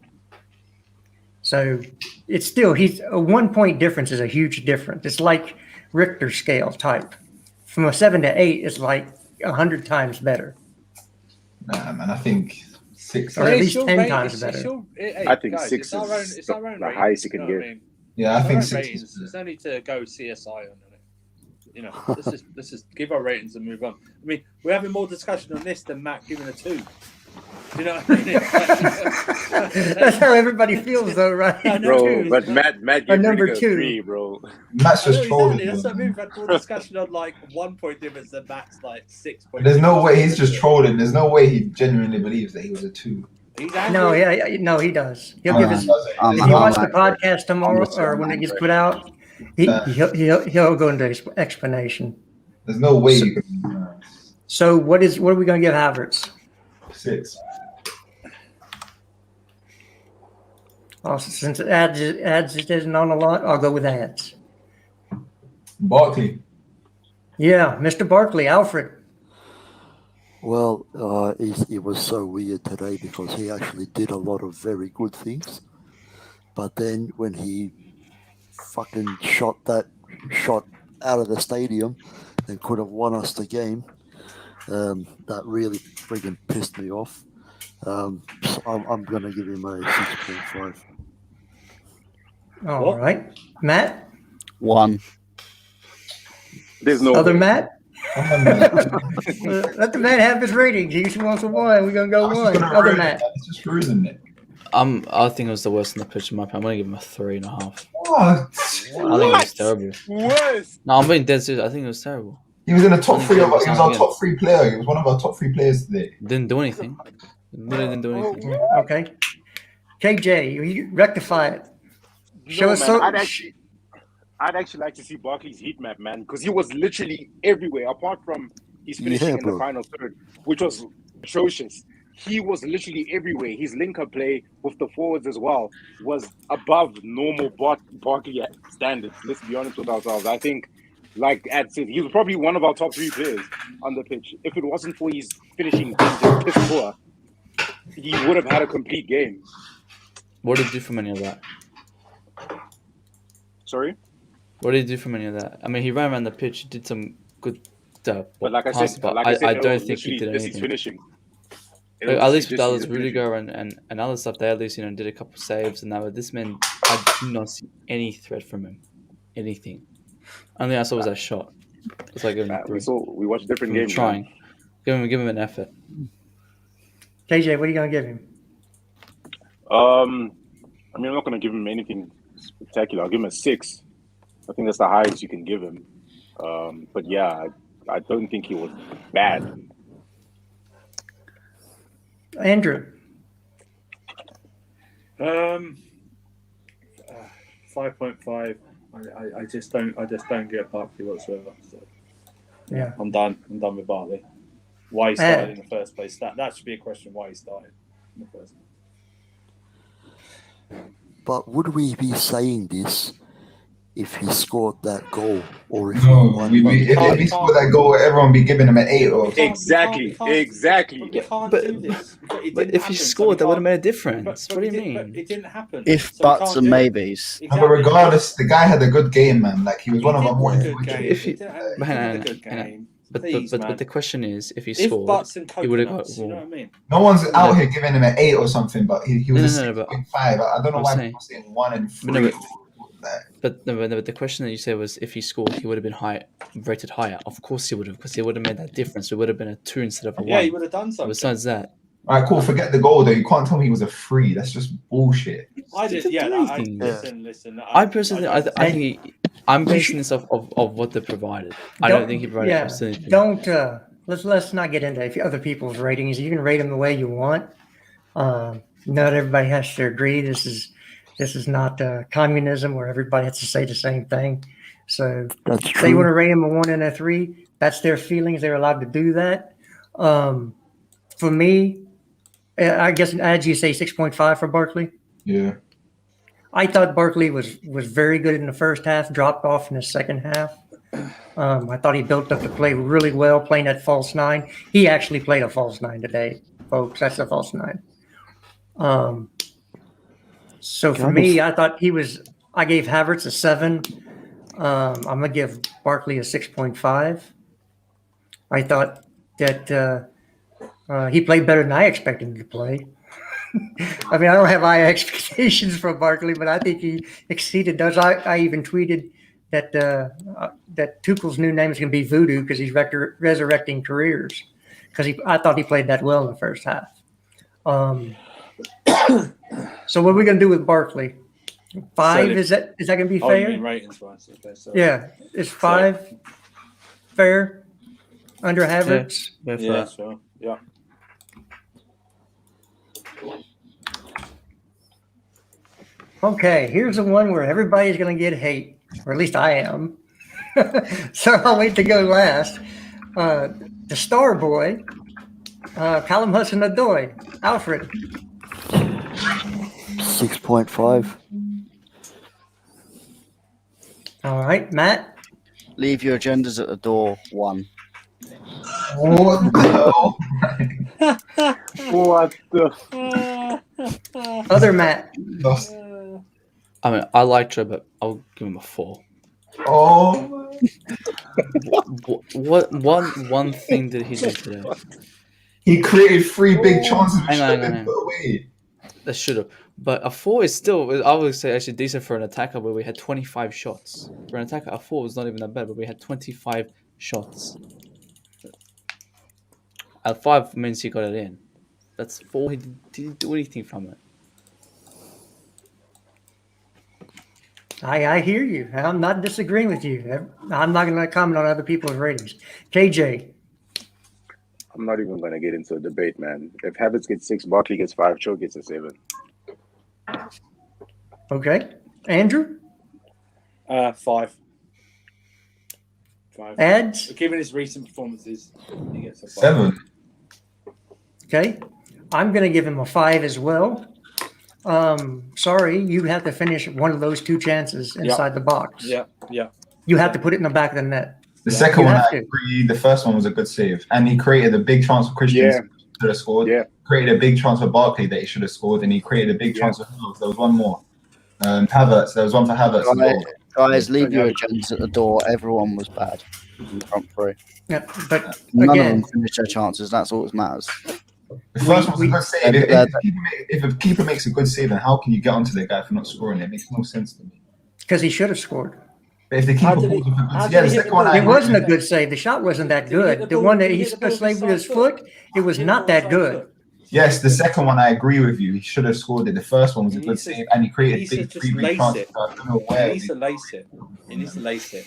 So it's still a 1 point difference is a huge difference. It's like Richter scale type. From a 7 to 8 is like 100 times better. Nah, man, I think 6 or at least 10 times better. I think guys, 6 is the highest you can get. I mean? Yeah, I think 6 ratings, it's only to go CSI on it. You know, let's just give our ratings and move on. I mean, we're having more discussion on this than Matt giving a 2. Do you know what I mean? That's how everybody feels, though, right? Bro, but Matt gave number a 2. 3, bro. Matt's just trolling. That's what I mean. We've had more discussion on like 1 point difference than Matt's like 6 points. There's no way he's just trolling. There's no way he genuinely believes that he was a 2. No, no, he does. He'll give his. If you watch the podcast tomorrow or when it gets put out, he'll go into explanation. There's no way you can. So what are we going to give Havertz? 6. Also, since ads isn't on a lot, I'll go with ads. Barkley. Yeah, Mr. Barkley, Alfred. Well, it was so weird today because he actually did a lot of very good things. But then when he fucking shot out of the stadium and could have won us the game, that really friggin' pissed me off. So I'm going to give him a 6.5. All right. Matt? 1. There's no other way. Matt? Let the man have his rating. He wants a 1. We're going to go 1. Other Matt? It's just cruising it. I think it was the worst in the pitch in my opinion. I'm going to give him a 3.5. What? I think it was terrible. Worst. No, I'm being dead serious. I think it was terrible. He was in the top 3 of us. He was our top 3 player. He was one of our top 3 players today. Didn't do anything. Literally didn't do anything. Okay. KJ, you rectify it. Show us man, I'd actually like to see Barkley's heat map, man, because he was literally everywhere. Apart from his finishing in the final third, which was atrocious. He was literally everywhere. His link-up play with the forwards as well was above normal Barkley standards. Let's be honest with ourselves. I think, like Ad said, he was probably one of our top 3 players on the pitch. If it wasn't for his finishing being just piss poor, he would have had a complete game. What did he do from any of that? Sorry? What did he do from any of that? I mean, he ran around the pitch, he did some good stuff. But like I said, I don't think he did anything. Finishing. At least with Dallas Rudiger and other stuff, they at least did a couple saves and that. But this man, I did not see any threat from him, anything. Only I saw was that shot. It's like we watched different games. Trying, give him an effort. KJ, what are you gonna give him? I mean, I'm not gonna give him anything spectacular. I'll give him a 6. I think that's the highest you can give him. But yeah, I don't think he was bad. Andrew. 5.5. I just don't get Barkley whatsoever. So yeah, I'm done with Barkley. Why he started in the first place? That should be a question. Why he started in the first place. But would we be saying this if he scored that goal, or if if he scored that goal, everyone would be giving him an 8 or exactly. But if he scored, that would have made a difference. What do you mean? But it didn't happen. If buts and maybes. Exactly. But regardless, the guy had a good game, man. Like he was one of our more. But the question is, if he scored, he would have got. You know what I mean? No one's out here giving him an 8 or something, but he was a 6.5. I don't know why people are saying 1 and 3. But the question that you said was, if he scored, he would have been rated higher. Of course he would have, because he would have made that difference. It would have been a 2 instead of a 1. Yeah, he would have done something. Besides that. All right, cool. Forget the goal, though. You can't tell me he was a 3. That's just bullshit. Listen. I personally, I think I'm basing this off of what they provided. I don't think he provided absolutely. Don't let's not get into other people's ratings. You can rate them the way you want. Not everybody has to agree. This is not communism where everybody has to say the same thing. So That's if they want to true. rate them a 1 and a 3, that's their feelings. They're allowed to do that. For me, I guess as you say 6.5 for Barkley. Yeah. I thought Barkley was very good in the first half, dropped off in the second half. I thought he built up the play really well, playing that false 9. He actually played a false 9 today, folks. That's a false 9. So for me, I thought I gave Havertz a 7. I'm going to give Barkley a 6.5. I thought that he played better than I expected him to play. I mean, I don't have high expectations for Barkley, but I think he exceeded those. I even tweeted that that Tuchel's new name is going to be Voodoo because he's resurrecting careers. Because I thought he played that well in the first half. So what are we going to do with Barkley? 5? So is that going to be Oh, you fair? mean ratings wise? Okay, so Yeah, is 5 fair under Havertz? yeah, sure. Yeah. Okay, here's the one where everybody's going to get hate, or at least I am. So I'll wait to go last. The star boy, Callum Hudson-Odoi, Alfred. 6.5. All right, Matt. Leave your agendas at the door. 1. What the hell? What the? Other Matt. Lost. I mean, I like Joe, but I'll give him a 4. Oh. What one thing did he do today? He created 3 big chances which Hang on, should have hang been on. put away. That should have. But a 4 is still, I would say, actually decent for an attacker where we had 25 shots. For an attacker, a 4 was not even that bad, but we had 25 shots. A 5 means he got it in. That's 4. He didn't do anything from it. I hear you. I'm not disagreeing with you. I'm not going to comment on other people's ratings. KJ. I'm not even going to get into a debate, man. If Havertz gets 6, Barkley gets 5, Cho gets a 7. Okay. Andrew? 5. 5. Ads? Given his recent performances, he gets a 5. 7. Okay. I'm going to give him a 5 as well. Sorry, you have to finish one of those 2 chances inside the box. Yeah. You have to put it in the back of the net. The second You one, have I to. agree. The first one was a good save. And he created a big chance for Christian Yeah. should have scored. Yeah. Created a big chance for Barkley that he should have scored. And he created a big chance for Havertz. There was one more. Havertz. There was one for Havertz as well. Guys, leave your agendas at the door. Everyone was bad in the front 3. Yeah, but None of again, them finished their chances. That's all that matters. The first one was a good save. we- If a keeper makes a good save, then how can you get onto the guy for not scoring it? It makes no sense to me. because he should have scored. But if the How keeper did he- pulls up a how good did yeah, he the hit second the one ball? I It agree wasn't a with. good save. The shot wasn't that Did he hit good. the The ball- one that did he he hit the ball slaved with with his his side foot, it was Hit not the ball that with good. his foot. Yes, the second one I agree with you. He should have scored it. The first one was a He good needs to- save, and he he created needs to big just 3 big lace chances. it. I don't know He where. needs to lace it. He needs to lace it.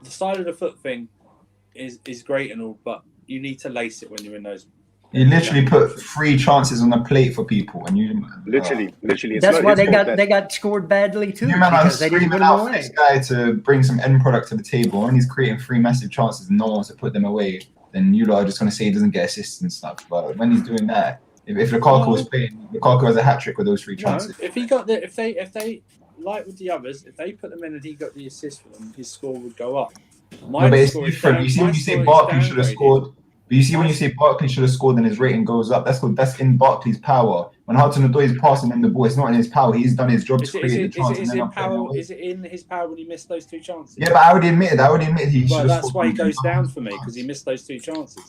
The side of the foot thing is great and all, but you need to lace it when you're in those. He literally put 3 chances on the plate for people, and you Literally. It's That's not why his they fault got that- they got scored badly too You man are because they didn't put screaming them out for away. this guy to bring some end product to the table, and he's creating 3 massive chances, and no one wants to put them away. Then you lot are just going to say he doesn't get assists and stuff. But when he's doing that, if Lukaku was playing, Lukaku has a hat trick with those 3 No, chances. if he got if they like with the others, if they put them in and he got the assist for them, his score would go up. No, but it's different. You see when you say Barkley should have scored. But you see when you say Barkley should have scored, then his rating goes up. That's in Barkley's power. When Hudson-Odoi is passing him the ball, it's not in his power. He's done his job to create the chance. Is it in his power when he missed those 2 chances? Yeah, but I already admitted he should Well, have that's scored. why he goes down for me because he missed those 2 chances.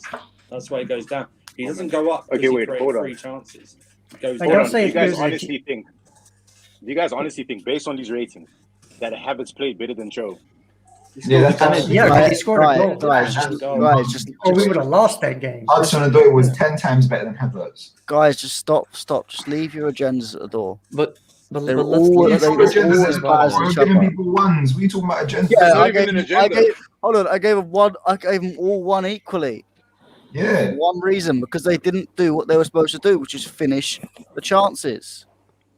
That's why he goes down. He doesn't go up because Okay, he wait, created hold on. 3 chances. He goes I down. don't say Do you it guys goes honestly think, based on these ratings, that Havertz played better than Cho? Yeah, that's Yeah, because he scored a goal. Guys, Or we would have lost that game. Hudson-Odoi was 10 times better than Havertz. guys, just stop. Just leave your agendas at the door. But They're let's all- let's- they- Agendas always is bad as We're each giving other. people ones. We talking about agendas. Yeah, not even an agenda. Hold on, I gave them one. I gave them all one equally. Yeah. For one reason, because they didn't do what they were supposed to do, which is finish the chances.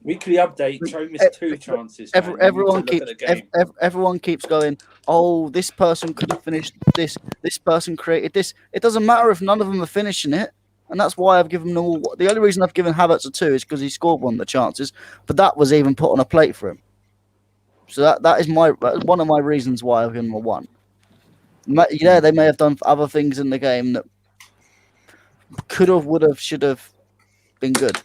Weekly update. Cho missed 2 chances. Man. You need to Everyone look keeps at the game. everyone keeps going. Oh, this person could have finished this. This person created this. It doesn't matter if none of them are finishing it, and that's why I've given them all. The only reason I've given Havertz a 2 is because he scored one of the chances, but that was even put on a plate for him. So that is one of my reasons why I've given him a 1. Yeah, they may have done other things in the game that could have, would have, should have been good.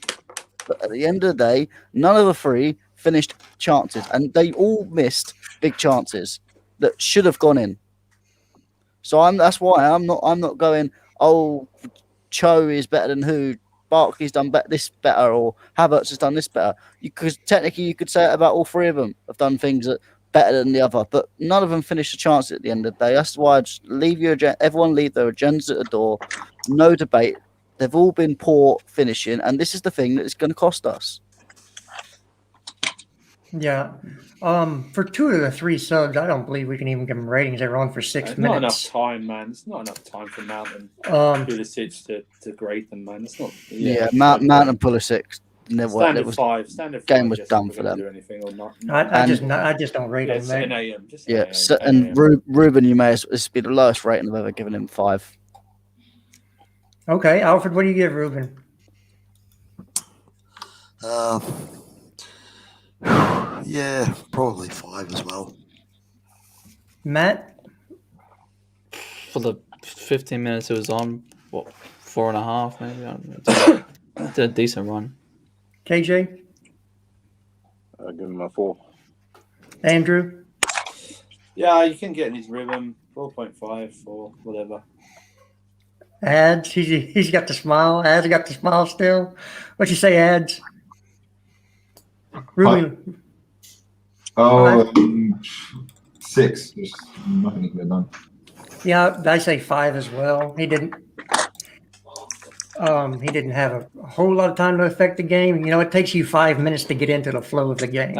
But at the end of the day, none of the 3 finished chances, and they all missed big chances that should have gone in. So that's why I'm not going, oh, Cho is better than who, Barkley's done this better, or Havertz has done this better. Because technically you could say it about all 3 of them have done things that better than the other, but none of them finished the chance at the end of the day. That's why I just everyone leave their agendas at the door. No debate. They've all been poor finishing, and this is the thing that is going to cost us. Yeah. For 2 of the 3 subs, I don't believe we can even give them ratings. They were on for 6 minutes. Not enough time, man. It's not enough time for Mount and Pulisic to grade them, man. It's not. Mount and Pulisic. Standard 5. Standard 5. Game was done for them. Do anything or not. I just don't rate them, an mate. AM. Just Yeah. an So, AM. and Ruben, you may this be the lowest rating I've ever given him, 5. Okay, Alfred, what do you give Ruben? Yeah, probably 5 as well. Matt? For the 15 minutes it was on, 4.5 maybe. I don't know. Did a decent run. KJ? I'll give him a 4. Andrew? Yeah, you can get his Ruben 4.5 4, whatever. Ads? He's got the smile. Ads got the smile still. What you say, Ads? Ruben? Oh, 6. There's nothing he could have done. Yeah, I say 5 as well. He didn't have a whole lot of time to affect the game. You know, it takes you 5 minutes to get into the flow of the game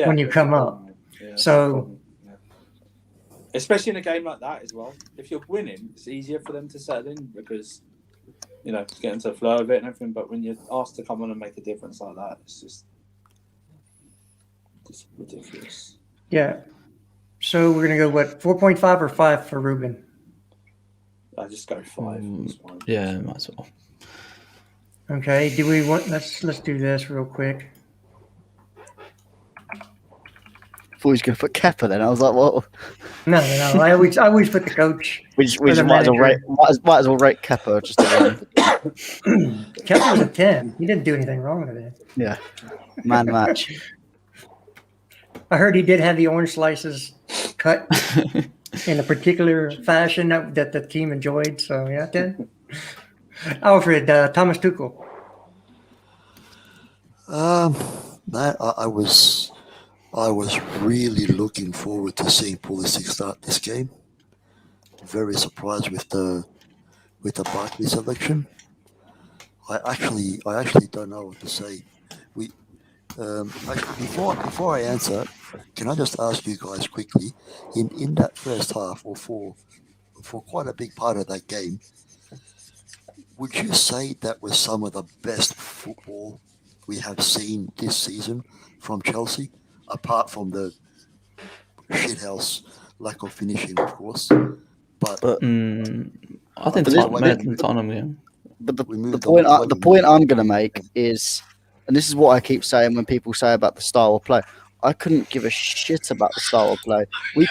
when you come up. Yeah, so, especially in a game like that as well. If you're winning, it's easier for them to settle in because, to get into the flow of it and everything. But when you're asked to come on and make a difference like that, it's just ridiculous. Yeah. So we're going to go, 4.5 or 5 for Ruben? I just go 5. Yeah, might as well. Okay. Do we want? Let's do this real quick. I thought he was going to put Kepa then. I was like, what? No. I always put the coach. We might as well rate Kepa just. Kepa was a 10. He didn't do anything wrong today. Yeah. Man match. I heard he did have the orange slices cut in a particular fashion that the team enjoyed. So yeah, 10. Alfred, Thomas Tuchel. I was really looking forward to seeing Pulisic start this game. Very surprised with the Barkley selection. I actually don't know what to say. Before I answer, can I just ask you guys quickly, in that first half or for quite a big part of that game, would you say that was some of the best football we have seen this season from Chelsea, apart from the shithouse lack of finishing, of course? But I think Tottenham game. But the point I'm going to make is, and this is what I keep saying when people say about the style of play, I couldn't give a shit about the style of play. We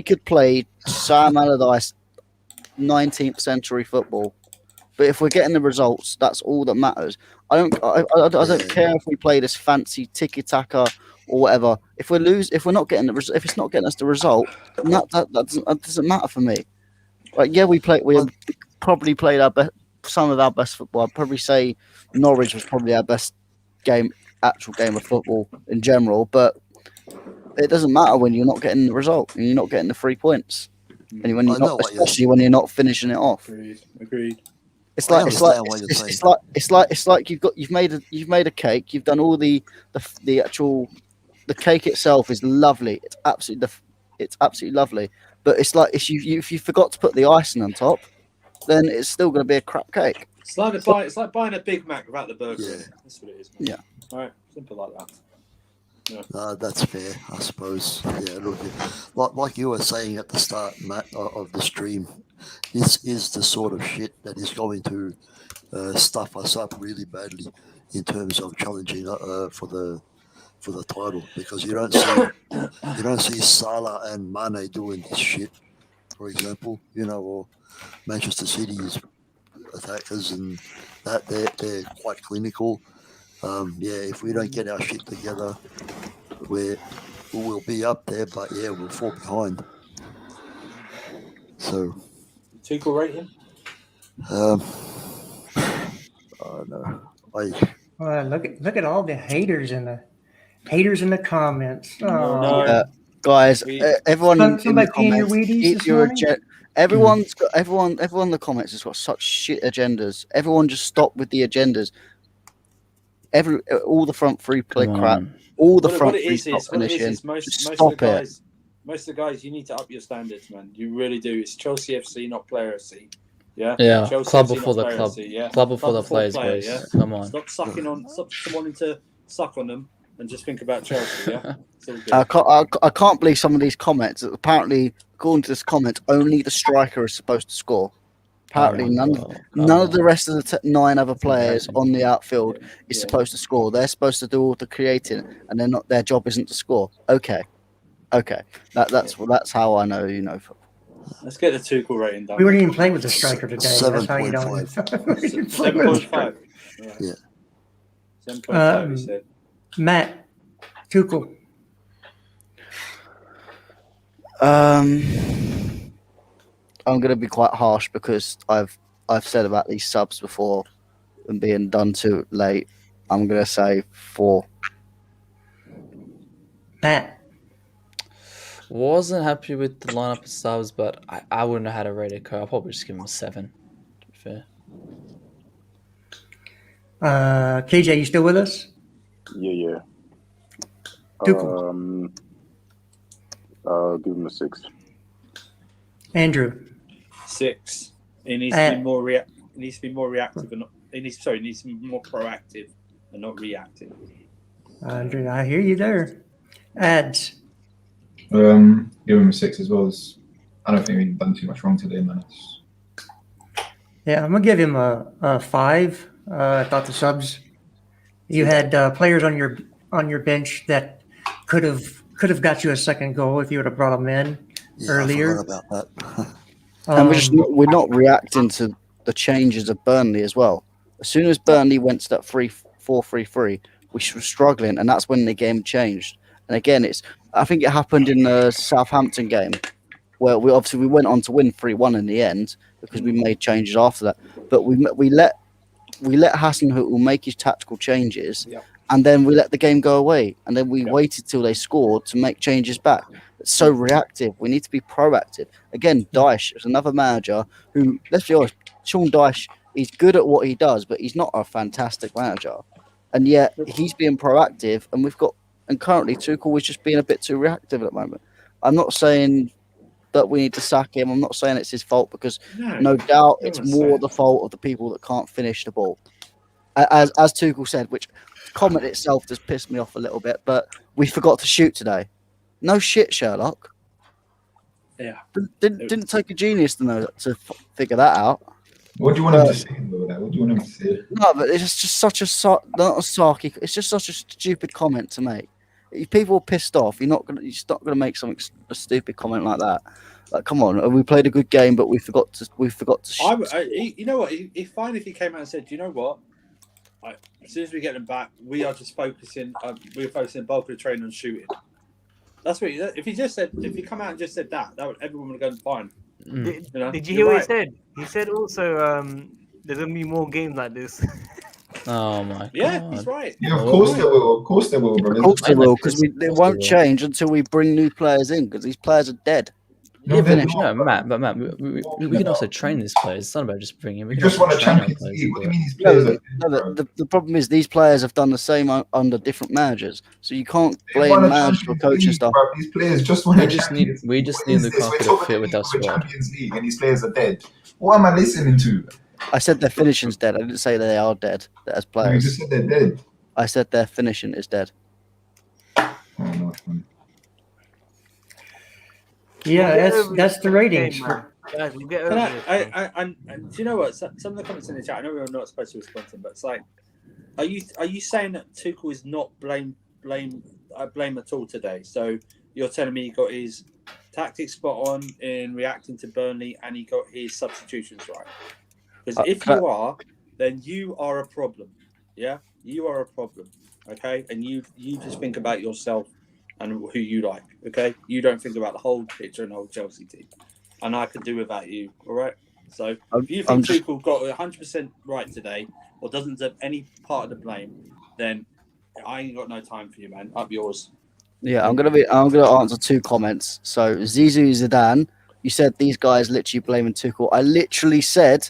could play Sam Allardyce 19th century football, but if we're getting the results, that's all that matters. I don't care if we play this fancy tiki taka or whatever. If we're not getting if it's not getting us the result, then that doesn't matter for me. Like, yeah, we probably played some of our best football. I'd probably say Norwich was probably our best actual game of football in general, but it doesn't matter when you're not getting the result and you're not getting the 3 points, and when especially when you're not finishing it off. Agreed. It's like you've made a cake. You've done all the cake itself is lovely. It's absolutely lovely. But it's like if you forgot to put the icing on top, then it's still going to be a crap cake. It's like buying a Big Mac without the burger in it. That's what it is. Man. Yeah. All right. Simple like that. That's fair, I suppose. Yeah, look, like you were saying at the start, Matt, of the stream, this is the sort of shit that is going to stuff us up really badly in terms of challenging for the title, because you don't see Salah and Mane doing this shit, for example, or Manchester City's attackers, and that they're quite clinical. If we don't get our shit together, we'll be up there, but we'll fall behind. So, Tuchel rating? Look at all the haters in the comments. Oh. No. Guys, everyone in the Somebody peeing your comments, Wheaties eat this your morning? everyone's got everyone in the comments has got such shit agendas. Everyone just stop with the agendas. All the front three play crap. All the front three stop finishing. Stop it. Most of the guys, you need to up your standards, man. You really do. It's Chelsea FC, not Player FC. Yeah. Yeah. Chelsea Club FC, before not the Player club. FC, yeah? Club before the players, player, boys. yeah? Come on. Stop wanting to suck on them and just think about Chelsea. Yeah. I can't believe some of these comments. Apparently, according to this comment, only the striker is supposed to score. Apparently, none of the rest of the 9 other players on the outfield is supposed to score. They're supposed to do all the creating, and they're not. Their job isn't to score. Okay. That's how I know. Let's get the Tuchel rating done. We weren't even playing with the striker today. That's how you know. 7.5. Yeah. 7.5. He said. Matt, Tuchel. I'm going to be quite harsh because I've said about these subs before and being done too late. I'm going to say 4. Matt. Wasn't happy with the lineup of subs, but I wouldn't know how to rate it. I'll probably just give him a 7. To be fair. KJ, you still with us? Yeah. Tuchel. Give him a 6. Andrew. 6. He needs to be more He needs to be more reactive and not. He needs to be more proactive and not reactive. Andrew, I hear you there. Ads. Give him a 6 as well. I don't think we've done too much wrong today, man. Yeah, I'm gonna give him a 5. I thought the subs. You had players on your bench that could have got you a second goal if you would have brought them in earlier. I forgot about that. And we're not reacting to the changes of Burnley as well. As soon as Burnley went to that 4-3-3, we were struggling, and that's when the game changed. And again, I think it happened in the Southampton game, where we went on to win 3-1 in the end because we made changes after that. But we let Hasenhüttl make his tactical changes, and then we let the game go away, and then we waited till they scored to make changes back. It's so reactive. We need to be proactive. Again, Dyche is another manager who, let's be honest, Sean Dyche, he's good at what he does, but he's not a fantastic manager. And yet he's being proactive, and currently Tuchel is just being a bit too reactive at the moment. I'm not saying that we need to sack him. I'm not saying it's his fault, because no doubt it's more the fault of the people that can't finish the ball. As Tuchel said, which comment itself just pissed me off a little bit, but we forgot to shoot today. No shit, Sherlock. Yeah. Didn't take a genius to figure that out. What do you want him to say about that? What do you want him to say? No, but it's just such it's just such a stupid comment to make. If people are pissed off, you're not gonna make a stupid comment like that. Like, come on, we played a good game, but we forgot to. You know what? It's fine if he came out and said, "You know what? As soon as we get them back, we are just focusing. We're focusing the bulk of the training on shooting." That's what. If he come out and just said that, everyone would go fine. Did you hear what he said? He said also, "There's gonna be more games like this." Oh my god! Yeah, he's right. Yeah, of course there will. Of course there will, brother. Of course there will, because it won't change until we bring new players in, because these players are dead. You're finished. No, Matt, we can also train these players. It's not about just bringing. We You can just also want a train our Champions players. League. What do you mean these No, players are the problem is these players have done the same under different managers, so you can't They won blame a managers or Champions coaching League, stuff. bro. These players just won a We just need Champions League. What is this? Lukaku We're to talking fit with our of a squad. Champions League, and these players are dead. What am I listening to? I said their finishing's dead. I didn't say they are dead as You players. just said they're dead. I said their finishing is dead. Oh, no, man. Yeah, that's the ratings. Game, man. Guys, we'll get over And it. and do you know what? Some of the comments in the chat, I know we're not supposed to respond to them, but it's like, are you saying that Tuchel is not blame at all today? So you're telling me he got his tactics spot on in reacting to Burnley, and he got his substitutions right? Because if you are, then you are a problem. Yeah, you are a problem. Okay, and you just think about yourself and who you like. Okay, you don't think about the whole picture and the whole Chelsea team. And I could do without you. All right. So if you think Tuchel got 100% right today, or doesn't deserve any part of the blame, then I ain't got no time for you, man. Up yours. Yeah, I'm gonna answer two comments. So Zizou Zidane, you said these guys literally blaming Tuchel. I literally said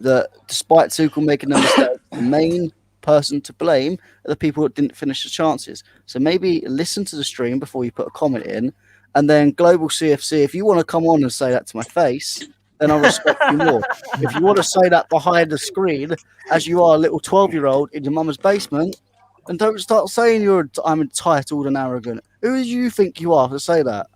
that despite Tuchel making the mistake, the main person to blame are the people that didn't finish the chances. So maybe listen to the stream before you put a comment in, and then Global CFC, if you want to come on and say that to my face, then I'll respect you more. If you want to say that behind the screen, as you are a little 12-year-old in your mama's basement, and don't start saying I'm entitled and arrogant. Who do you think you are to say that?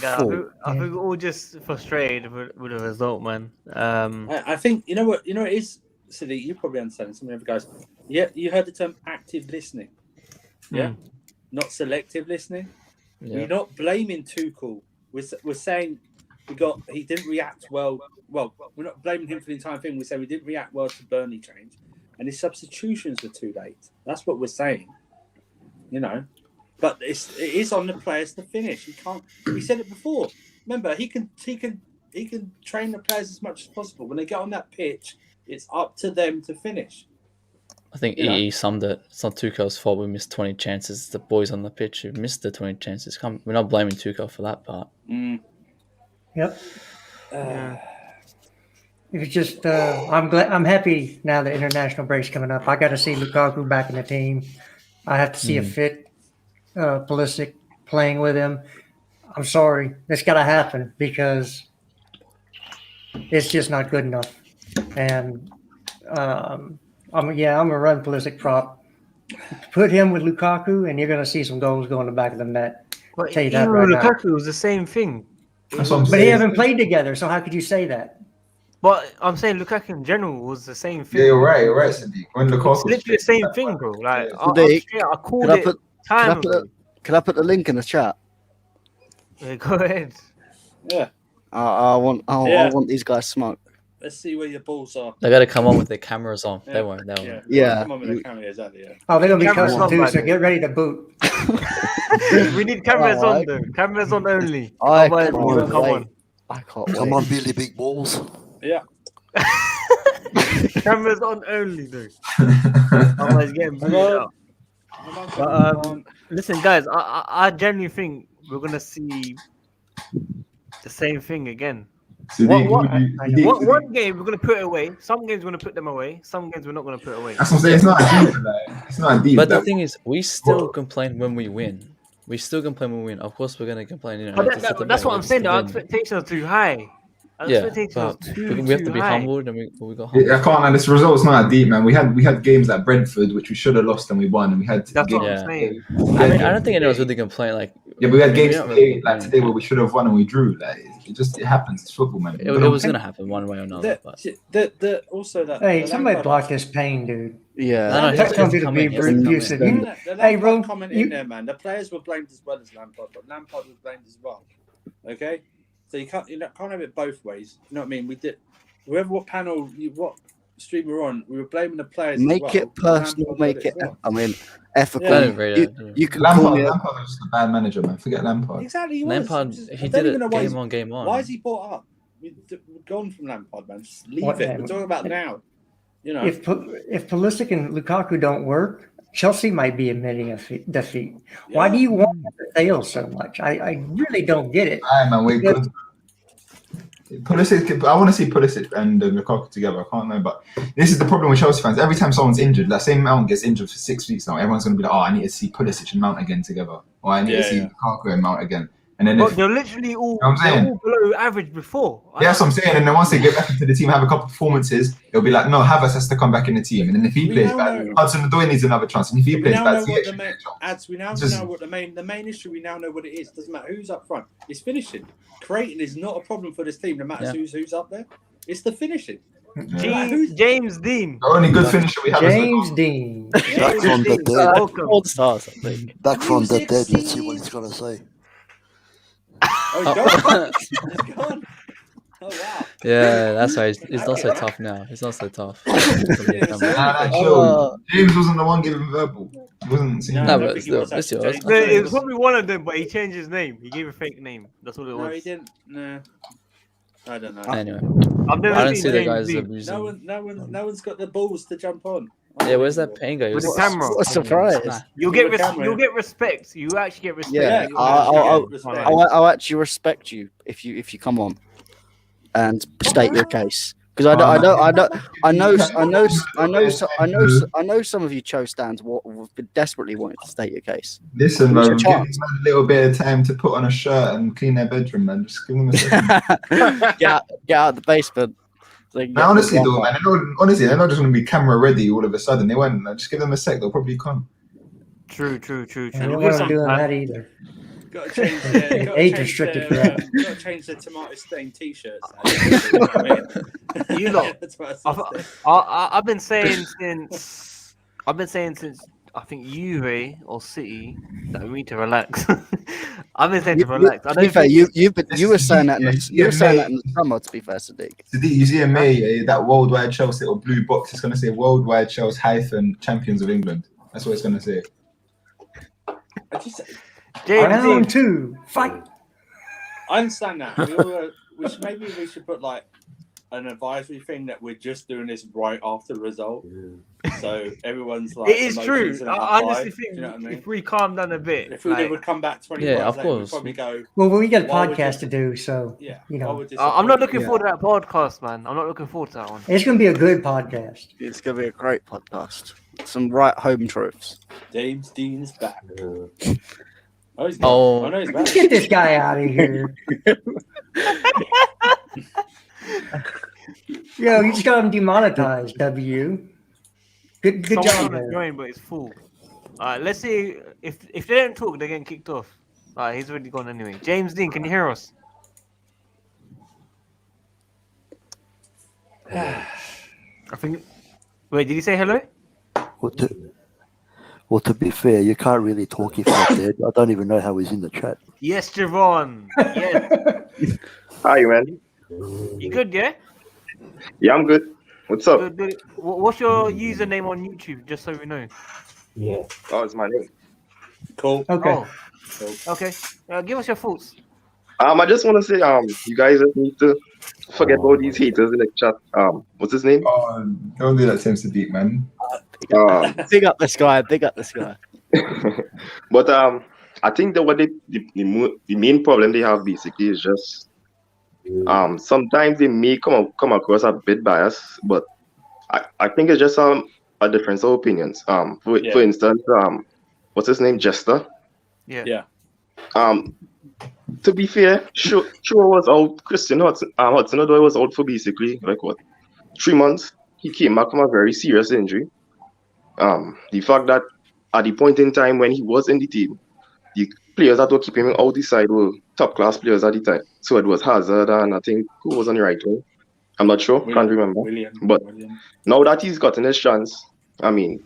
Yeah, I think we're all just frustrated with the result, man. I think you know what it is, Sadiq. You probably understand. Some of the other guys. Yeah, you heard the term active listening. Yeah, not selective listening. Yeah. We're not blaming Tuchel. We're saying he didn't react well. Well, we're not blaming him for the entire thing. We say we didn't react well to Burnley change, and his substitutions were too late. That's what we're saying. You know, but it is on the players to finish. He can't. We said it before. Remember, he can train the players as much as possible. When they get on that pitch, it's up to them to finish. I think EE summed it. It's not Tuchel's fault we missed 20 chances. It's the boys on the pitch who missed the 20 chances. We're not blaming Tuchel for that part. Yep. It's just I'm happy now the international break's coming up. I got to see Lukaku back in the team. I have to see a fit Pulisic playing with him. I'm sorry, it's got to happen because it's just not good enough. And I'm gonna run Pulisic prop. Put him with Lukaku, and you're gonna see some goals go in the back of the net. But Tell you that even right with now. Lukaku, it was the same thing. That's what I'm But saying. they haven't played together, so how could you say that? But I'm saying Lukaku in general was the same thing. Yeah, you're right, Sadiq. When It's Lukaku, literally the same thing, bro. Like Sadiq, I called it time ago. Can I put the link in the chat? Yeah, go ahead. Yeah. I want these guys smoked. Let's see where your balls are. They got to come on with their cameras on. Yeah. They won't. Yeah. Come on with the camera, exactly. Yeah. Oh, they're gonna be Cameras custom on, too, by so the way. get ready to boot. We need cameras Alright. on though. Cameras on only. I Otherwise, can't we won't come wait. on. I can't Come wait. on, Billy Big Balls. Yeah. Cameras on only though. Otherwise, getting booted out. But listen, guys, I genuinely think we're gonna see the same thing again. Sadiq, One game we're gonna put it away. Some games we're gonna put them away. Some games we're not gonna put away. That's what I'm saying. It's not deep, like, it's not deep. But the That- thing is, we still complain when we win. We still complain when we win. Of course, we're going to complain. You know, But to set the that's bar, what I'm we saying. still Our win. expectations are too high. Our Yeah, expectations are but too we have to be high. humbled, and we got I humbled. can't. And this result's not that deep, man. We had games like Brentford, which we should have lost, and we won. And we had That's what games. I'm saying. I mean, I don't think anyone's really complaining. Like, Yeah, but we had games don't today, really like complain. today where we should have won and we drew. Like it happens. It's football, man. It was going to happen one way or another. But Also that. Hey, the somebody Lampard- block this pain, dude. Yeah. No, he has That to comes to come be in, he has to come abusive. in. You- The Hey, Lampard bro, comment you- in there, man. The players were blamed as well as Lampard, but Lampard was blamed as well. Okay, so you can't have it both ways. You know what I mean? We did. What stream we're on, we were blaming the players. Make as well, it personal. Lampard Make did it. as well. I mean, ethical. Yeah. You can call Lampard me. was just a bad manager, man. Forget Lampard. Exactly, he Lampard, was. I he don't did even it know why game on, game on. Why is he brought up? We're gone from Lampard, man. Just leave What, it. man? We're talking about now. You know. If Pulisic and Lukaku don't work, Chelsea might be admitting a defeat. Why do you want them to fail so much? I really don't get it. Aye, man, we're good. Pulisic, I want to see Pulisic and Lukaku together. I can't know, but this is the problem with Chelsea fans. Every time someone's injured, like say Mount gets injured for 6 weeks now, everyone's going to be like, "Oh, I need to see Pulisic and Mount again together," or "I need to see Lukaku and Mount again." And then But they're literally all, they're all below average before. Yeah, that's what I'm saying. And then once they get back into the team, have a couple of performances, it'll be like, no, Havertz has to come back in the team. And then if he plays bad, Hudson-Odoi needs another chance. And if he plays bad, we now know what the main issue. We now know what it is. Doesn't matter who's up front. It's finishing. Creating is not a problem for this team. No matter who's up there, it's the finishing. James Dean. The only good finisher we have James Dean. Back from the dead. Old stars, I think. Back from the dead. Let's see what he's gonna say. Oh, he's gone. Oh, wow. Yeah, that's why it's not so tough now. It's not so tough. James wasn't the one giving verbal. He wasn't seen. No, but still, this yours. It was probably one of them, but he changed his name. He gave a fake name. That's what it was. No, he didn't. No. I don't know. Anyway, I've never I don't seen see the James guys Dean. abusing. No one's got the balls to jump on. Yeah, where's that pain guy? With the camera. What a surprise. You'll get respect. You actually get respect. Yeah, I'll actually respect you if you come on and state your case. Because I know some of you Cho stands have been desperately wanting to state your case. Listen, bro, give them a little bit of time to put on a shirt and clean their bedroom, man. Just give them a second. get out of the basement. Honestly, though, man, they're not just going to be camera ready all of a sudden. They won't. Just give them a sec. They'll probably come. True. I wasn't doing that either. Got to change age restricted for that. Got to change the tomato stained t-shirts. You lot. I've been saying since I think Juve or City that we need to relax. I've been saying to relax. I don't think you were saying that in the summer. To be fair, Sadiq. You see in May that WorldWideChels little blue box. It's going to say WorldWideChels - Champions of England. That's what it's going to say. Round 2, fight. I understand that. Maybe we should put like an advisory thing that we're just doing this right after the result. So everyone's like, it is true. I honestly think if we calm down a bit, if we would come back 20 of later, course. we'd probably go. Well, we got a podcast to do, so I'm not looking forward to that podcast, man. I'm not looking forward to that one. It's going to be a good podcast. It's going to be a great podcast. Some right home truths. James Dean's back. Let's get this guy out of here. Yo, you just got him demonetized, W. Good job. Join, but it's full. Let's see if they don't talk, they're getting kicked off. He's already gone anyway. James Dean, can you hear us? I think. Wait, did he say hello? Well, to be fair, you can't really talk if you're dead. I don't even know how he's in the chat. Yes, Javon. Yes. Hi, man. You good, yeah? Yeah, I'm good. What's up? Good. What's your username on YouTube, just so we know? Yeah. Oh, it's my name. Cool. Okay. Oh. Okay. Give us your thoughts. I just want to say, you guys need to forget all these haters in the chat. What's his name? Oh, don't do that, Sadiq, man. Big up this guy. But I think that the main problem they have basically is just sometimes they may come across a bit biased, but I think it's just a difference of opinions. For instance, what's his name? Jester. Yeah. To be fair, sure was out. Hudson-Odoi was out for basically 3 months. He came back from a very serious injury. The fact that at the point in time when he was in the team, the players that were keeping him out the side were top class players at the time. So it was Hazard and I think who was on the right wing. I'm not sure, can't remember. But now that he's gotten his chance, I mean,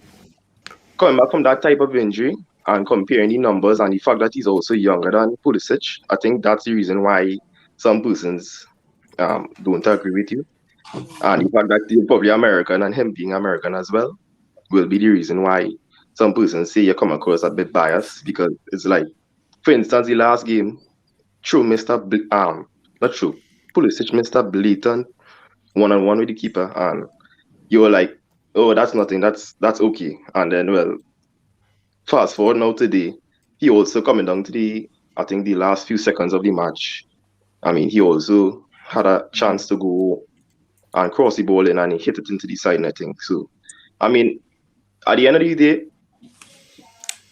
coming back from that type of injury and comparing the numbers and the fact that he's also younger than Pulisic, I think that's the reason why some persons don't agree with you. And the fact that you're probably American and him being American as well will be the reason why some persons say you come across a bit biased, because it's like, for instance, the last game, Pulisic missed a blatant one-on-one with the keeper, and you were like, oh, that's nothing, that's okay. And then, well, fast forward now today, he also coming down to the last few seconds of the match. I mean, he also had a chance to go and cross the ball in and he hit it into the side netting. So, I mean, at the end of the day,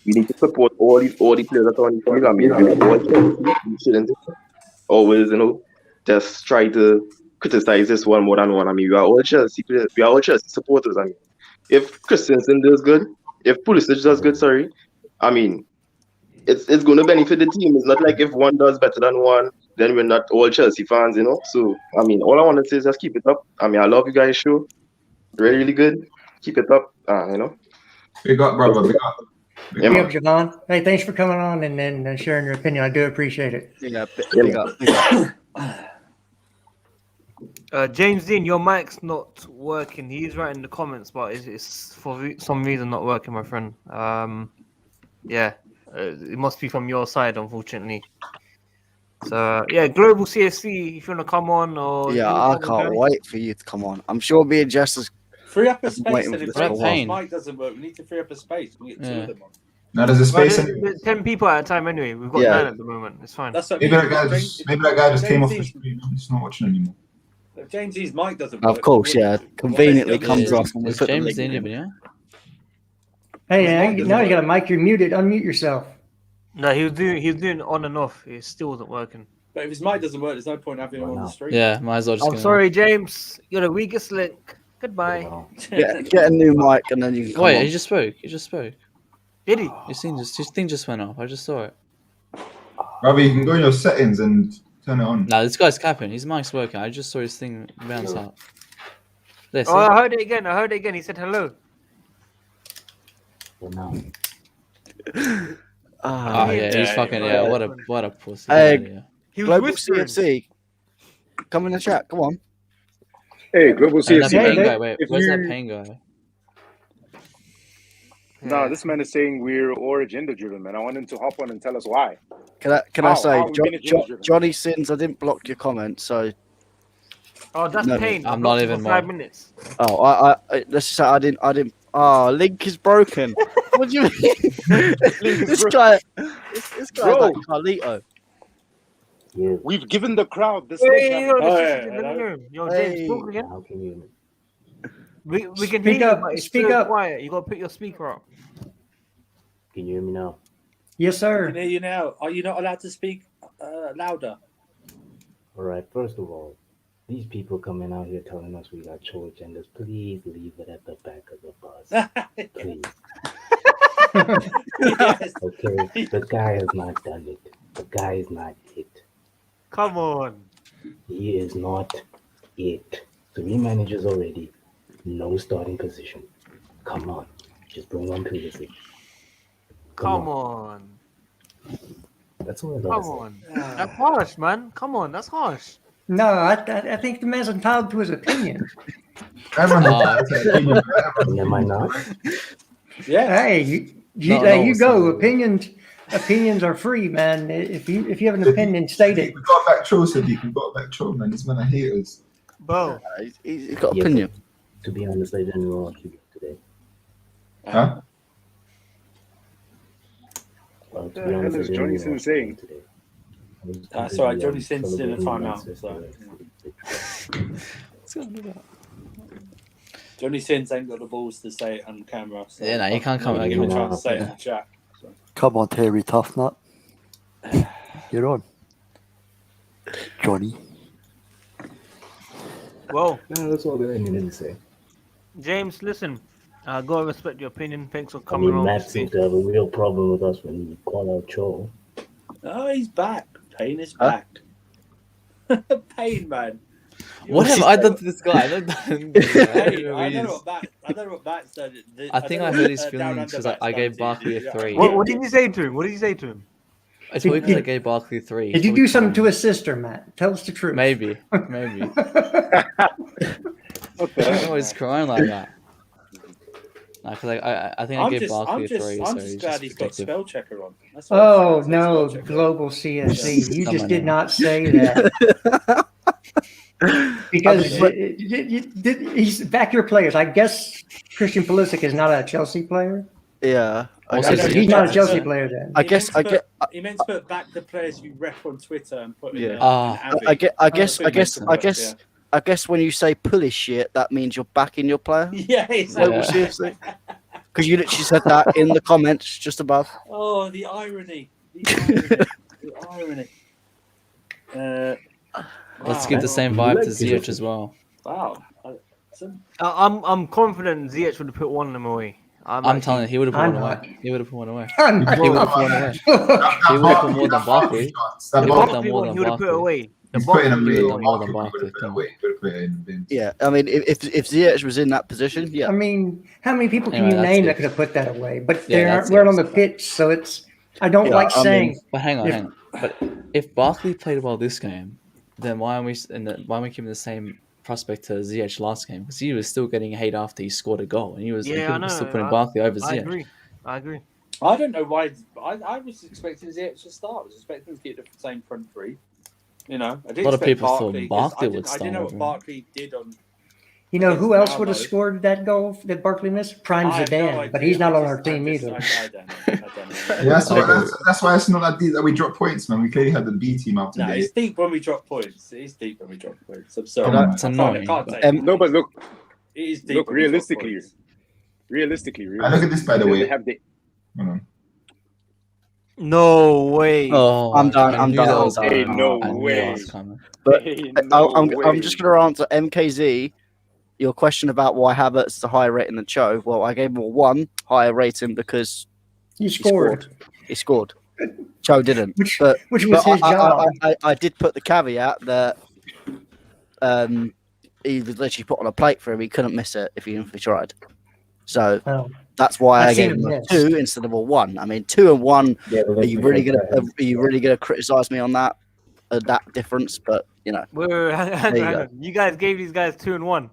we need to support all the players that are on the field. I mean, we shouldn't always, just try to criticize this one more than one. I mean, we are all Chelsea players. We are all Chelsea supporters. I mean, if Christensen does good, if Pulisic does good, I mean, it's going to benefit the team. It's not like if one does better than one, then we're not all Chelsea fans, So, I mean, all I want to say is just keep it up. I mean, I love you guys' show. Really, really good. Keep it up, Big up, brother. Big up. Big up, Javon. Hey, thanks for coming on and sharing your opinion. I do appreciate it. Yeah, big up. James Dean, your mic's not working. He's writing in the comments, but it's for some reason not working, my friend. It must be from your side, unfortunately. So Global CSC, if you want to come on, or I can't wait for you to come on. I'm sure me and Jess free up a space, and if James' mic doesn't work, we need to free up a space. We get two of them on. No, there's a space. There's 10 people at a time anyway. We've got 9 at the moment. It's fine. That's maybe that guy just came off the screen. He's not watching anymore. If James's mic doesn't work, of course, conveniently comes off. Is James in here, yeah? Hey, now you got a mic. You're muted. Unmute yourself. No, he was doing on and off. It still wasn't working. But if his mic doesn't work, there's no point having him on the stream. Yeah, might as well just. I'm sorry, James. You're the weakest link. Goodbye. Get a new mic and then you can Wait, he just spoke. Did he? His thing just went off. I just saw it. Robbie, you can go in your settings and turn it on. Nah, this guy's capping. His mic's working. I just saw his thing bounce out. I heard it again. He said hello. He's fucking what a pussy. Hey, Global CFC, come in the chat. Come on. Hey, Global CFC. Where's that pain guy? No, this man is saying we're all agenda driven, man. I want him to hop on and tell us why. Can I say, Johnny Sins, I didn't block your comment, so. Oh, that's pain. I'm not even 5 minutes. Oh, I let's say I didn't. Oh, link is broken. What do you mean? This guy's like Carlito. Yeah. We've given the crowd this. Yo, James, talk again. How can you? We can hear you, but it's still quiet. You got to put your speaker up. Can you hear me now? Yes, sir. I can hear you now. Are you not allowed to speak louder? All right. First of all, these people coming out here telling us we got show agendas. Please leave it at the back of the bus. Please. Yes. Okay. The guy has not done it. The guy is not it. Come on. He is not it. 3 managers already. No starting position. Come on. Just bring on Pulisic. Come on. That's all I Come on. That's harsh, man. Come on. That's harsh. No, I think the man's entitled to his opinion. Everyone has an opinion. Am I not? Yeah. Hey, you go. Opinions are free, man. If you have an opinion, state it. We got back Troll, Sadiq. We got back Troll, man. These men are haters. Bro, he's got opinion. To be honest, I didn't want you today. Huh? Well, to be honest, I Johnny Sins saying today. That's all right. Johnny Sins did a timeout. So. What's going on about? Johnny Sins ain't got the balls to say it on camera. So Yeah, no, you can't come I'm trying to say it in the chat. So. Come on, Terry Toughnut. You're on. Johnny. well, No, that's all I needed to say. James, listen. Go and respect your opinion. Thanks for I coming mean, on. Matt seems to have a real problem with us when you call out Cho. Oh, he's back. Payne is back. Payne, man. What have I done to this guy? I don't know what Matt said. I think I heard his feelings because I gave Barkley a 3. What did you say to him? I told him because I gave Barkley 3. Did you do something to his sister, Matt? Tell us the truth. Maybe. Okay. I don't know why he's crying like that. Because I think I gave Barkley a 3. I'm just glad he's got spell checker on. Oh no, Global CSC! You just did not say that. Because he's back your players. I guess Christian Pulisic is not a Chelsea player. Yeah, Also, He's Ziyech not a is Chelsea there. player then. I guess He meant to put back the players you rep on Twitter and put in Ah. an Avi. I guess when you say pulley shit, that means you're backing your player. Yeah, exactly. Well, seriously, because you literally said that in the comments just above. Oh, the irony. The irony. Let's give the same vibe to Ziyech as well. Wow. I'm confident Ziyech would have put one of them away. I'm telling you, he would have put I'm one not. away. He would have put one away. I'm He would have put one away. He would have put more than Barkley. The He would have done Barkley more one, than he would have put Barkley. away. The He's putting Barkley him would have in. more than Barkley would have put it away. Would have put it in the bin. Yeah, I mean, if Ziyech was in that position, yeah. I mean, how many people can Anyway, you that's name it. that could have put that away? But Yeah, they that's weren't on it. the pitch, so it's. I don't Yeah, like I mean- saying. But hang on, If- hang on. But if Barkley played well this game, then why aren't we giving the same prospect to Ziyech last game? Because he was still getting hate after he scored a goal, and he was still putting Barkley over Ziyech. I agree. I don't know why. I was expecting Ziyech to start. I was expecting to get the same front three. You know, I didn't A lot of expect people thought Barkley, 'cause Barkley would I didn't start know what over him. Barkley did on. You know who else would have Malmo. scored that goal that Barkley missed? Prime I have no Zidane, but idea. he's not I on our just- team I just- either. I don't know. I don't know. Yeah, that's why it's not that deep that we drop points, man. We clearly had the B team out No, today. it's deep when we drop points. It's deep when we drop points. I'm sorry. Come on, it's I annoying. can't take it. No, but look, It is deep. look when we drop realistically. points. Realistically, look at this, by the way. They have the Hold on. No way. Oh, I'm done. I I'm knew done. that was I'm coming. done. No I knew way. that was coming. But no I'm way. just going to answer MKZ. Your question about why Havertz is a higher rating than Cho. Well, I gave him a 1 higher rating because He scored, he scored. Cho didn't. which But was But his job. I did put the caveat that he was literally put on a plate for him. He couldn't miss it if he tried. So Oh. that's why I've I seen gave him him a miss. 2 instead of a 1. I mean, 2 and 1. Are you really gonna criticize me on that difference? But you know, Wait, hang There you on, go. hang on. You guys gave these guys 2 and 1.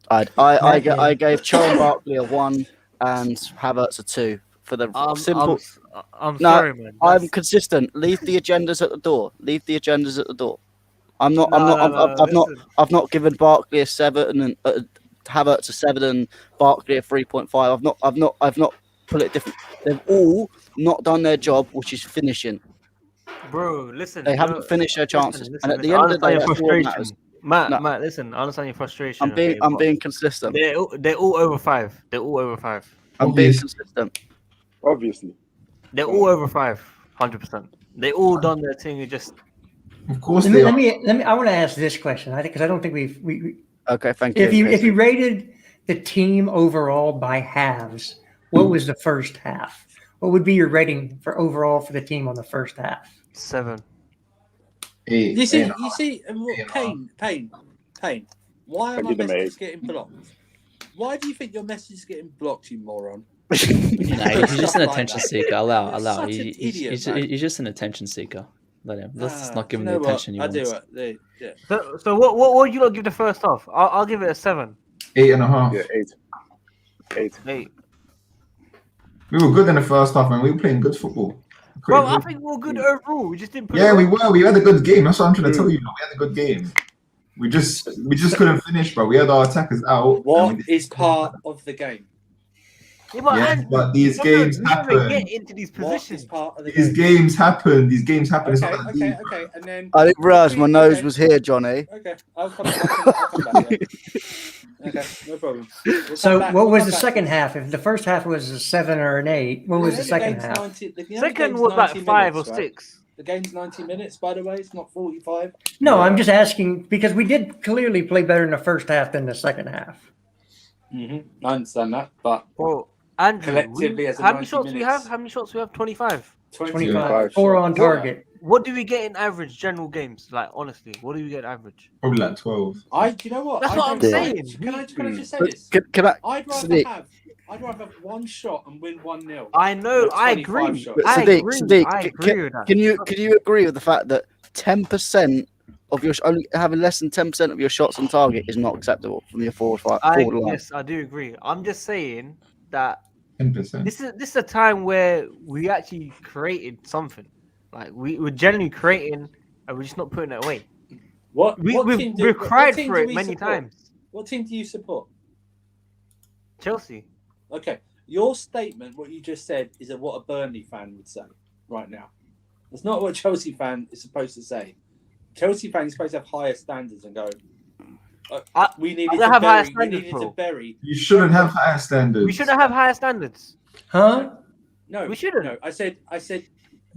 I gave Cho and Barkley a 1 and Havertz a 2 for the simple. I'm No, sorry, man. I'm consistent. Leave the agendas at the door. Leave the agendas at the door. I've not given Barkley a 7 and Havertz a 7 and Barkley a 3.5. I've not put it different. They've all not done their job, which is finishing. Bro, listen. They haven't finished their chances. And at the end of the day, I understand your that's what frustration. matters. Matt, No. Matt, listen. I understand your frustration. I'm being consistent. They're all over 5. They're all over 5. I'm being consistent. Obviously. They're all over 5. 100%. They all done their thing. It just. Of course Let they are. me. I want to ask this question. I think because I don't think we. Okay, thank you. If you rated the team overall by halves, what was the first half? What would be your rating for overall for the team on the first half? 7. Eight, You see, eight and a half. and what, Eight and a Pain. Why I are my give them messages eight. getting blocked? Why do you think your message is getting blocked, you moron? No, he's just an Like attention that. seeker. Allow. You're such an idiot, He's man. just an attention seeker. Let him. Let's just not give him you the know what? attention he I do wants. it. Yeah. So what would you not give the first half? I'll give it a 7. 8.5. Yeah, 8. 8. We were good in the first half, man. We were playing good football. Bro, I think we were good overall. We just didn't put Yeah, it we on. were. We had a good game. That's what I'm trying to tell you. We had a good game. We just couldn't finish, bro. We had our attackers out. What is part of the game? Yeah, but, Yeah, Andrew, but these games you never happen. get into these What positions. is part of the These game? games happen. These games happen. It's not that deep. Okay. And then I didn't realise my nose was here, Johnny. Okay, I'll come back. Yeah. Okay, no problem. We'll So come back- what we'll was come the back second to half? If the first half was a 7 or an 8, what was the second game's half? 90 the Second game's was like 90 5 or minutes, right? 6. The game's 90 minutes, by the way. It's not 45. No, I'm just asking because we did clearly play better in the first half than the second half. Mm-hmm. I understand that, but Bro, Andrew, Collectively as a how many 90 shots we minutes. have? How many shots we have? 25. 25. 4 on target. What do we get in average general games? Like honestly, what do we get average? Probably like 12. Do you know what? That's what I'm don't- saying. Can I just say But this? can I? I'd rather Sadiq, have one shot and win 1-0. I know. than I 25 agree. shots. I Sadiq, agree. Sadiq, I agree with that. can you agree with the fact that 10% of your only having less than 10% of your shots on target is not acceptable from your forward line? Yes, I do agree. I'm just saying that 10%. this is a time where we actually created something. Like we're generally creating, and we're just not putting it away. What We've team cried what team for do it we many support? times. What team do you support? Chelsea. Okay. Your statement, what you just said, is what a Burnley fan would say right now. It's not what a Chelsea fan is supposed to say. Chelsea fan is supposed to have higher standards and go, we needed to bury. You shouldn't have higher standards. We shouldn't have higher standards. Huh? No, we shouldn't. No, I said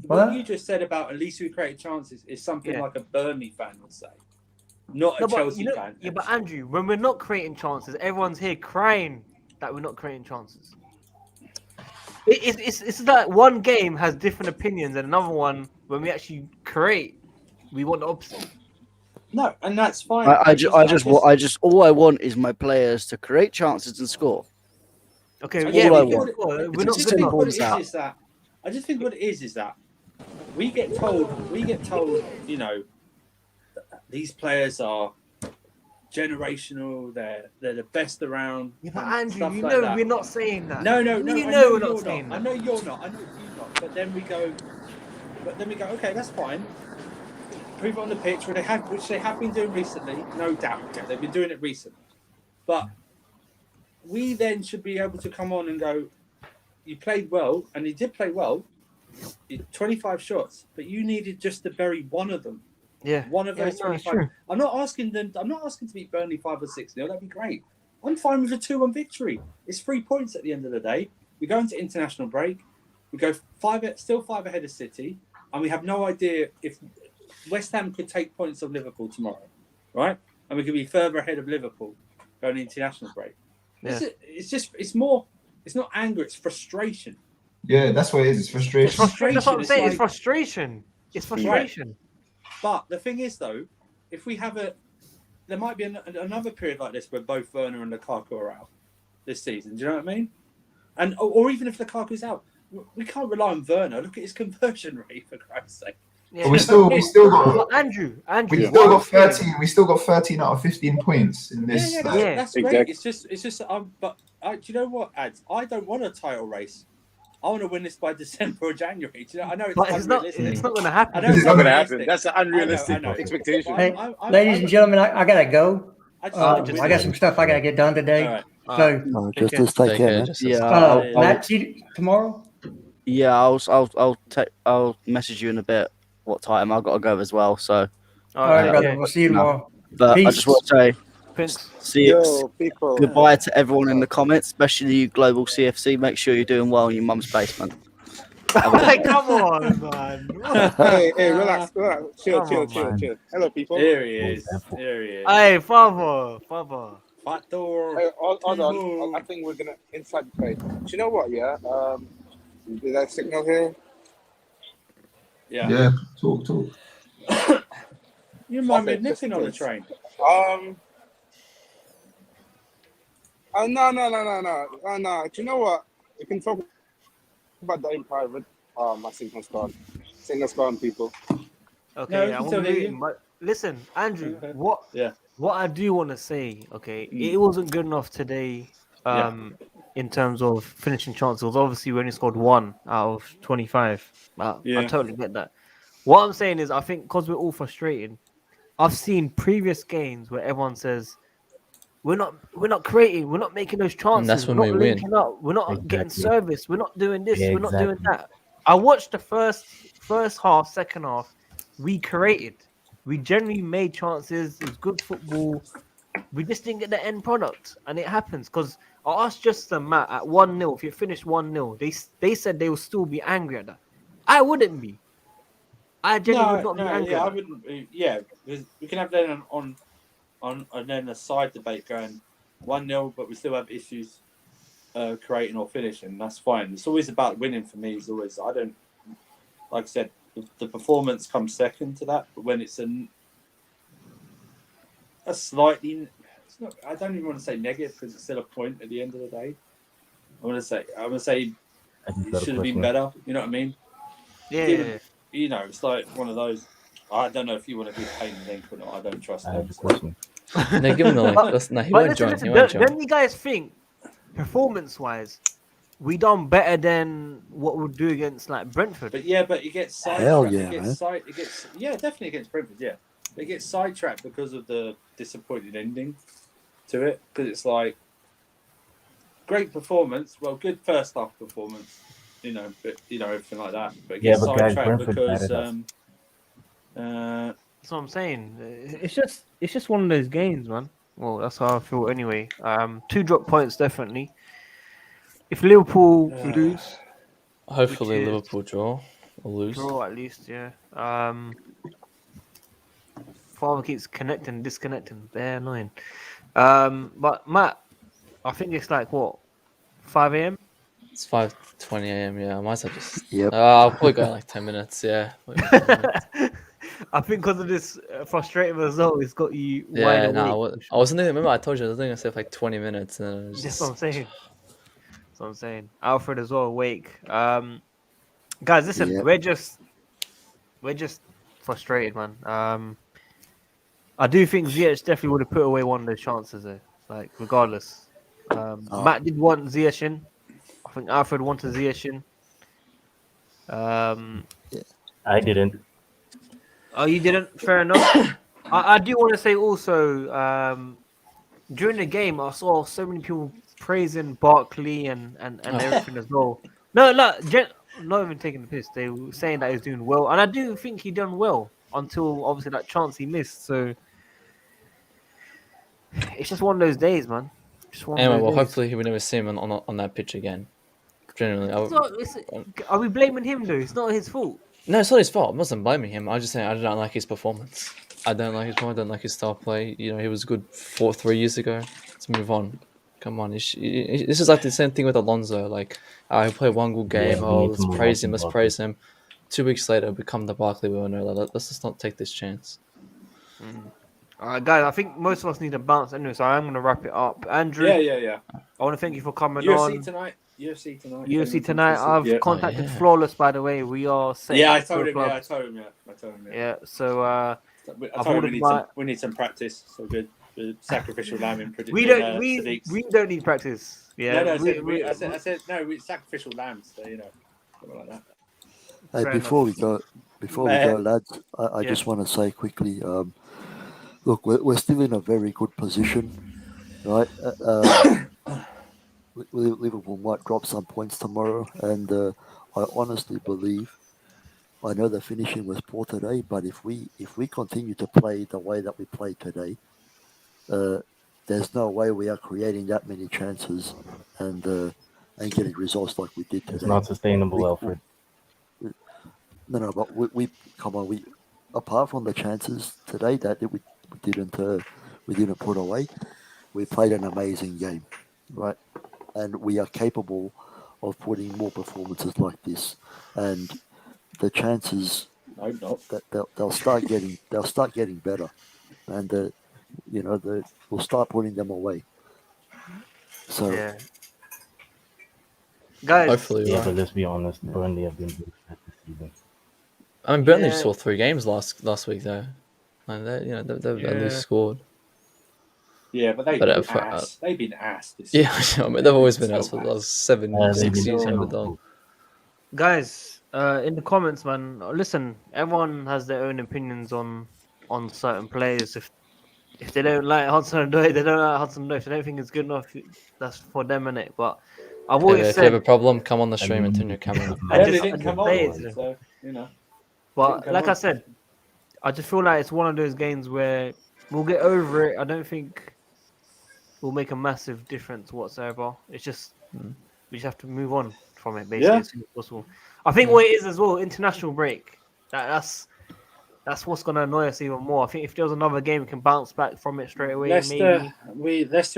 what you just said about at least we created chances is something like a Burnley fan would say, not a Chelsea fan. Yeah, but Andrew, when we're not creating chances, everyone's here crying that we're not creating chances. It's that one game has different opinions, and another one, when we actually create, we want the opposite. No, and that's fine. All I want is my players to create chances and score. Okay, all I want. We're not good enough. I just think what it is that we get told, you know, these players are generational. They're the best around. Yeah, but Andrew, you like know that. we're not saying that. No. You I know we're not saying that. I know you're not. But then we go. Okay, that's fine. Prove it on the pitch, which they have been doing recently, no doubt. Okay, they've been doing it recently, but we then should be able to come on and go, you played well, and you did play well. 25 shots, but you needed just to bury one of them. Yeah, one of those 25. I'm not asking to beat Burnley 5 or 6-0. That'd be great. I'm fine with a 2-1 victory. It's 3 points at the end of the day. We go into international break. We go still 5 ahead of City, and we have no idea if West Ham could take points of Liverpool tomorrow, right? And we could be further ahead of Liverpool going into international break. Yeah. It's not anger, it's frustration. Yeah, that's what it is. It's frustration. That's what I'm saying. It's frustration. It's frustration. Right. But the thing is, though, if we have there might be another period like this where both Werner and Lukaku are out this season. Do you know what I mean? And or even if Lukaku's out, we can't rely on Werner. Look at his conversion rate, for Christ's sake. Yeah. But we still got Andrew. We still got 13. We still got 13 out of 15 points in this. Yeah, that's great. It's just. But do you know what, Ads? I don't want a title race. I want to win this by December or January. Do you know? I know it's unrealistic. It's not going to happen. It's not going to happen. That's an unrealistic expectation. Hey, ladies and gentlemen, I gotta go. I got some stuff I gotta get done today. Right. So just take care. Yeah. Matt, see you tomorrow. Yeah, I'll message you in a bit. What time? I've got to go as well. So. All right, brother. We'll see you tomorrow. But Peace. I just want to say, goodbye to everyone in the comments, especially you global CFC. Make sure you're doing well in your mum's basement. Come on, man. Hey, relax. Chill. Hello, people. Here he is. Hey, father. Hey, hold on. I think we're gonna inside the play. Do you know what? Yeah. Is that signal here? Yeah. Talk. You mind me nipping on the train? No. Do you know what? We can talk about that in private. My signal's gone. Signal's gone, people. Okay, I want to listen, Andrew. What I do want to say, okay, it wasn't good enough today. In terms of finishing chances, obviously we only scored 1 out of 25. I totally get that. What I'm saying is, I think because we're all frustrated, I've seen previous games where everyone says we're not creating, we're not making those chances, that's when we're we not win. linking up, we're not getting service, we're not doing this, we're not doing that. I watched the first half, second half. We created, we generally made chances. It was good football. We just didn't get the end product, and it happens because I asked Justin and Matt at 1-0. If you finish 1-0, they said they will still be angry at that. I wouldn't be. I genuinely would not be angry. Yeah, I wouldn't be. Yeah, we can have that on and then a side debate going 1-0, but we still have issues creating or finishing. That's fine. It's always about winning for me. It's always like I said, the performance comes second to that. But when it's a slightly, it's not. I don't even want to say negative because it's still a point at the end of the day. I want to say it should have been better. You know what I mean? Yeah. You know, it's like one of those. I don't know if you want to give Payne the link or not. I don't trust him. No, give him the link. He won't join. Then you guys think, performance-wise, we done better than what we'll do against like Brentford. But it gets sidetracked. Hell yeah, man. Definitely against Brentford. Yeah, it gets sidetracked because of the disappointing ending to it. Because it's like great performance. Well, good first half performance. But everything like that. But it Yeah, gets but guys, sidetracked Brentford because battered us. That's what I'm saying. It's just one of those games, man. Well, that's how I feel anyway. 2 drop points definitely. If Liverpool lose, Hopefully which is Liverpool draw or lose. draw at least, yeah. Father keeps connecting, disconnecting. They're annoying. But Matt, I think it's like what, 5 a.m. It's 5:20 a.m. Yeah, I might have just. Yep. I'll probably go like 10 minutes. Yeah. I think because of this frustrating result, it's got you wide Yeah, awake. no, I wasn't thinking. Remember, I told you I was thinking I like 20 minutes, and it was That's just. what I'm saying. That's what I'm saying. Alfred as well awake. Guys, listen, Yep. we're just frustrated, man. I do think Ziyech definitely would have put away one of those chances there. Like regardless. Matt did want Ziyech in. I think Alfred wanted Ziyech in. I didn't. Oh, you didn't? Fair enough. I do want to say also, during the game, I saw so many people praising Barkley and everything as well. No, not even taking the piss. They were saying that he was doing well, and I do think he done well until obviously that chance he missed. So it's just one of those days, man. Just one Anyway, of those well, days. hopefully we never see him on that pitch again. Generally, Are we blaming him though? It's not his fault. no, it's not his fault. I wasn't blaming him. I was just saying I don't like his performance. I don't like his performance. I don't like his style of play. He was good 3 years ago. Let's move on. Come on, this is like the same thing with Alonso. Like, he played one good game. Yeah, we need to let's move praise on him. from Let's praise him. 2 weeks later, become the Barkley we all know. Let's just not take this chance. All right, guys. I think most of us need a bounce anyway, so I'm going to wrap it up. Andrew, Yeah. I want to thank you for coming UFC on. tonight. UFC tonight. UFC tonight. I've contacted yeah. Flawless, by the way. We are set. Yeah, I up told for him. club. Yeah, I told him. Yeah, so I I've told him ordered we need some practice. So good. The sacrificial lamb in we don't need practice. Yeah, No, I said no. We sacrificial lambs. So something like that. Hey, Fair before we go, lads, I Yeah. just want to say quickly. Look, we're still in a very good position, right? Liverpool might drop some points tomorrow, and I honestly believe. I know the finishing was poor today, but if we continue to play the way that we played today, there's no way we are creating that many chances and getting results like we did today. It's not sustainable, Alfred. No, but we come on. We apart from the chances today that we didn't put away, we played an amazing game, right? And we are capable of putting more performances like this, and the chances that they'll start getting better, and we'll start putting them away. So Yeah. Guys, Hopefully, Yeah, right. but let's be honest, Burnley have been good this season. I mean, Burnley Yeah. just scored 3 games last week though. Like they've at Yeah. least scored. Yeah, but they've been ass. They've been ass this Yeah, season. I mean they've always been So ass for the ass. last 7, They've 6 been seasons. terrible. They've done. guys, in the comments, man, listen. Everyone has their own opinions on certain players. If they don't like Hudson-Odoi, they don't like Hudson-Odoi. If they don't think it's good enough, that's for them, innit? But I've always If you have a said, problem, come on the stream and turn your camera on. I Yeah, just- they I didn't just come say on, it. so but come like I on. said, I just feel like it's one of those games where we'll get over it. I don't think will make a massive difference whatsoever. It's just we just have to move on from it basically Yeah. as soon as possible. I think what it is as well, international break. That's what's gonna annoy us even more. I think if there was another game, we can bounce back from it straight away. Leicester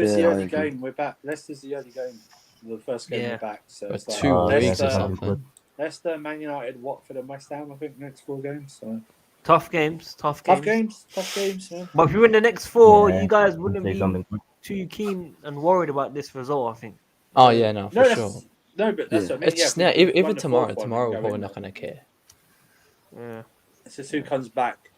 is the Yeah, I only agree. game we're back. Leicester's the only game, the first game Yeah. we're back. So For it's like 2 weeks or Leicester, something. Leicester, Man United, Watford, and West Ham. I think next 4 games. So Tough games. tough games. Man. But if you win the next 4, Yeah, you guys we'll wouldn't say be something quick. too keen and worried about this result. I think. Oh yeah, no, for sure. But that's what I mean. It's just now. if we won Even the tomorrow, fourth one, we're go probably in not gonna care. Yeah. It's just who comes back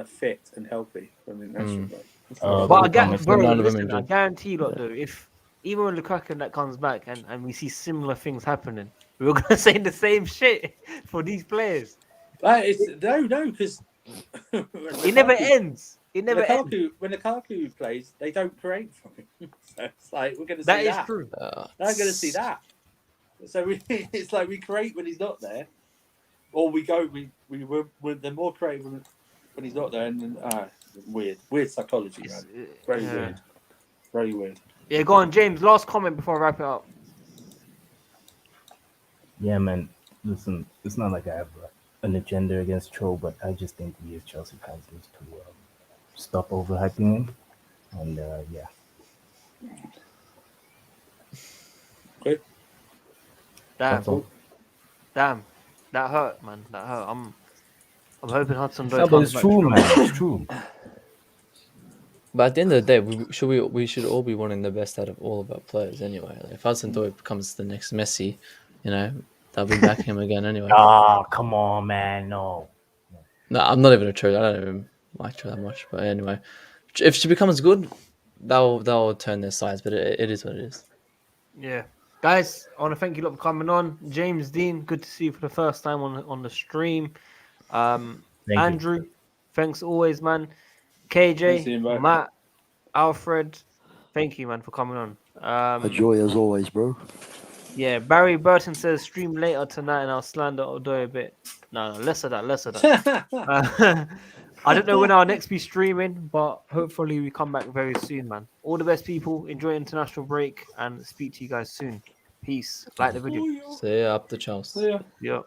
fit and healthy from the international break. But I none of them I injured. guarantee you, though, if even when Lukaku that comes back and we see similar things happening, we're gonna say the same shit for these players. No, because It never ends. It never ends. When Lukaku plays, they don't create from him. So it's like we're going to see That that. is true. Now we're going to see that. So it's like we create when he's not there, or we go. They're more creative when he's not there, and then weird psychology, man. Very weird. Very weird. Yeah, go on, James. Last comment before I wrap it up. Yeah, man. Listen, it's not like I have an agenda against Troll, but I just think we as Chelsea fans need to stop overhyping him. And yeah. Okay. Damn. That hurt, man. That hurt. I'm hoping Hudson-Odoi No, but comes it's back. true, man. It's true. But at the end of the day, we should all be wanting the best out of all of our players anyway. Like if Hudson-Odoi becomes the next Messi, they'll be back him again anyway. Come on, man. No, I'm not even a true. I don't even like her that much. But anyway, if she becomes good, they'll turn their sides. But it is what it is. Yeah. Guys, I want to thank you lot for coming on. James Dean, good to see you for the first time on the stream. Andrew, thanks always, man. KJ, Matt, Alfred, thank you, man, for coming on. A joy as always, bro. Yeah, Barry Burton says stream later tonight and I'll slander Odoi a bit. No, less of that. I don't know when I'll next be streaming, but hopefully we come back very soon, man. All the best, people. Enjoy international break and speak to you guys soon. Peace. Like the video. See ya, up the Chels. See ya. Yeah.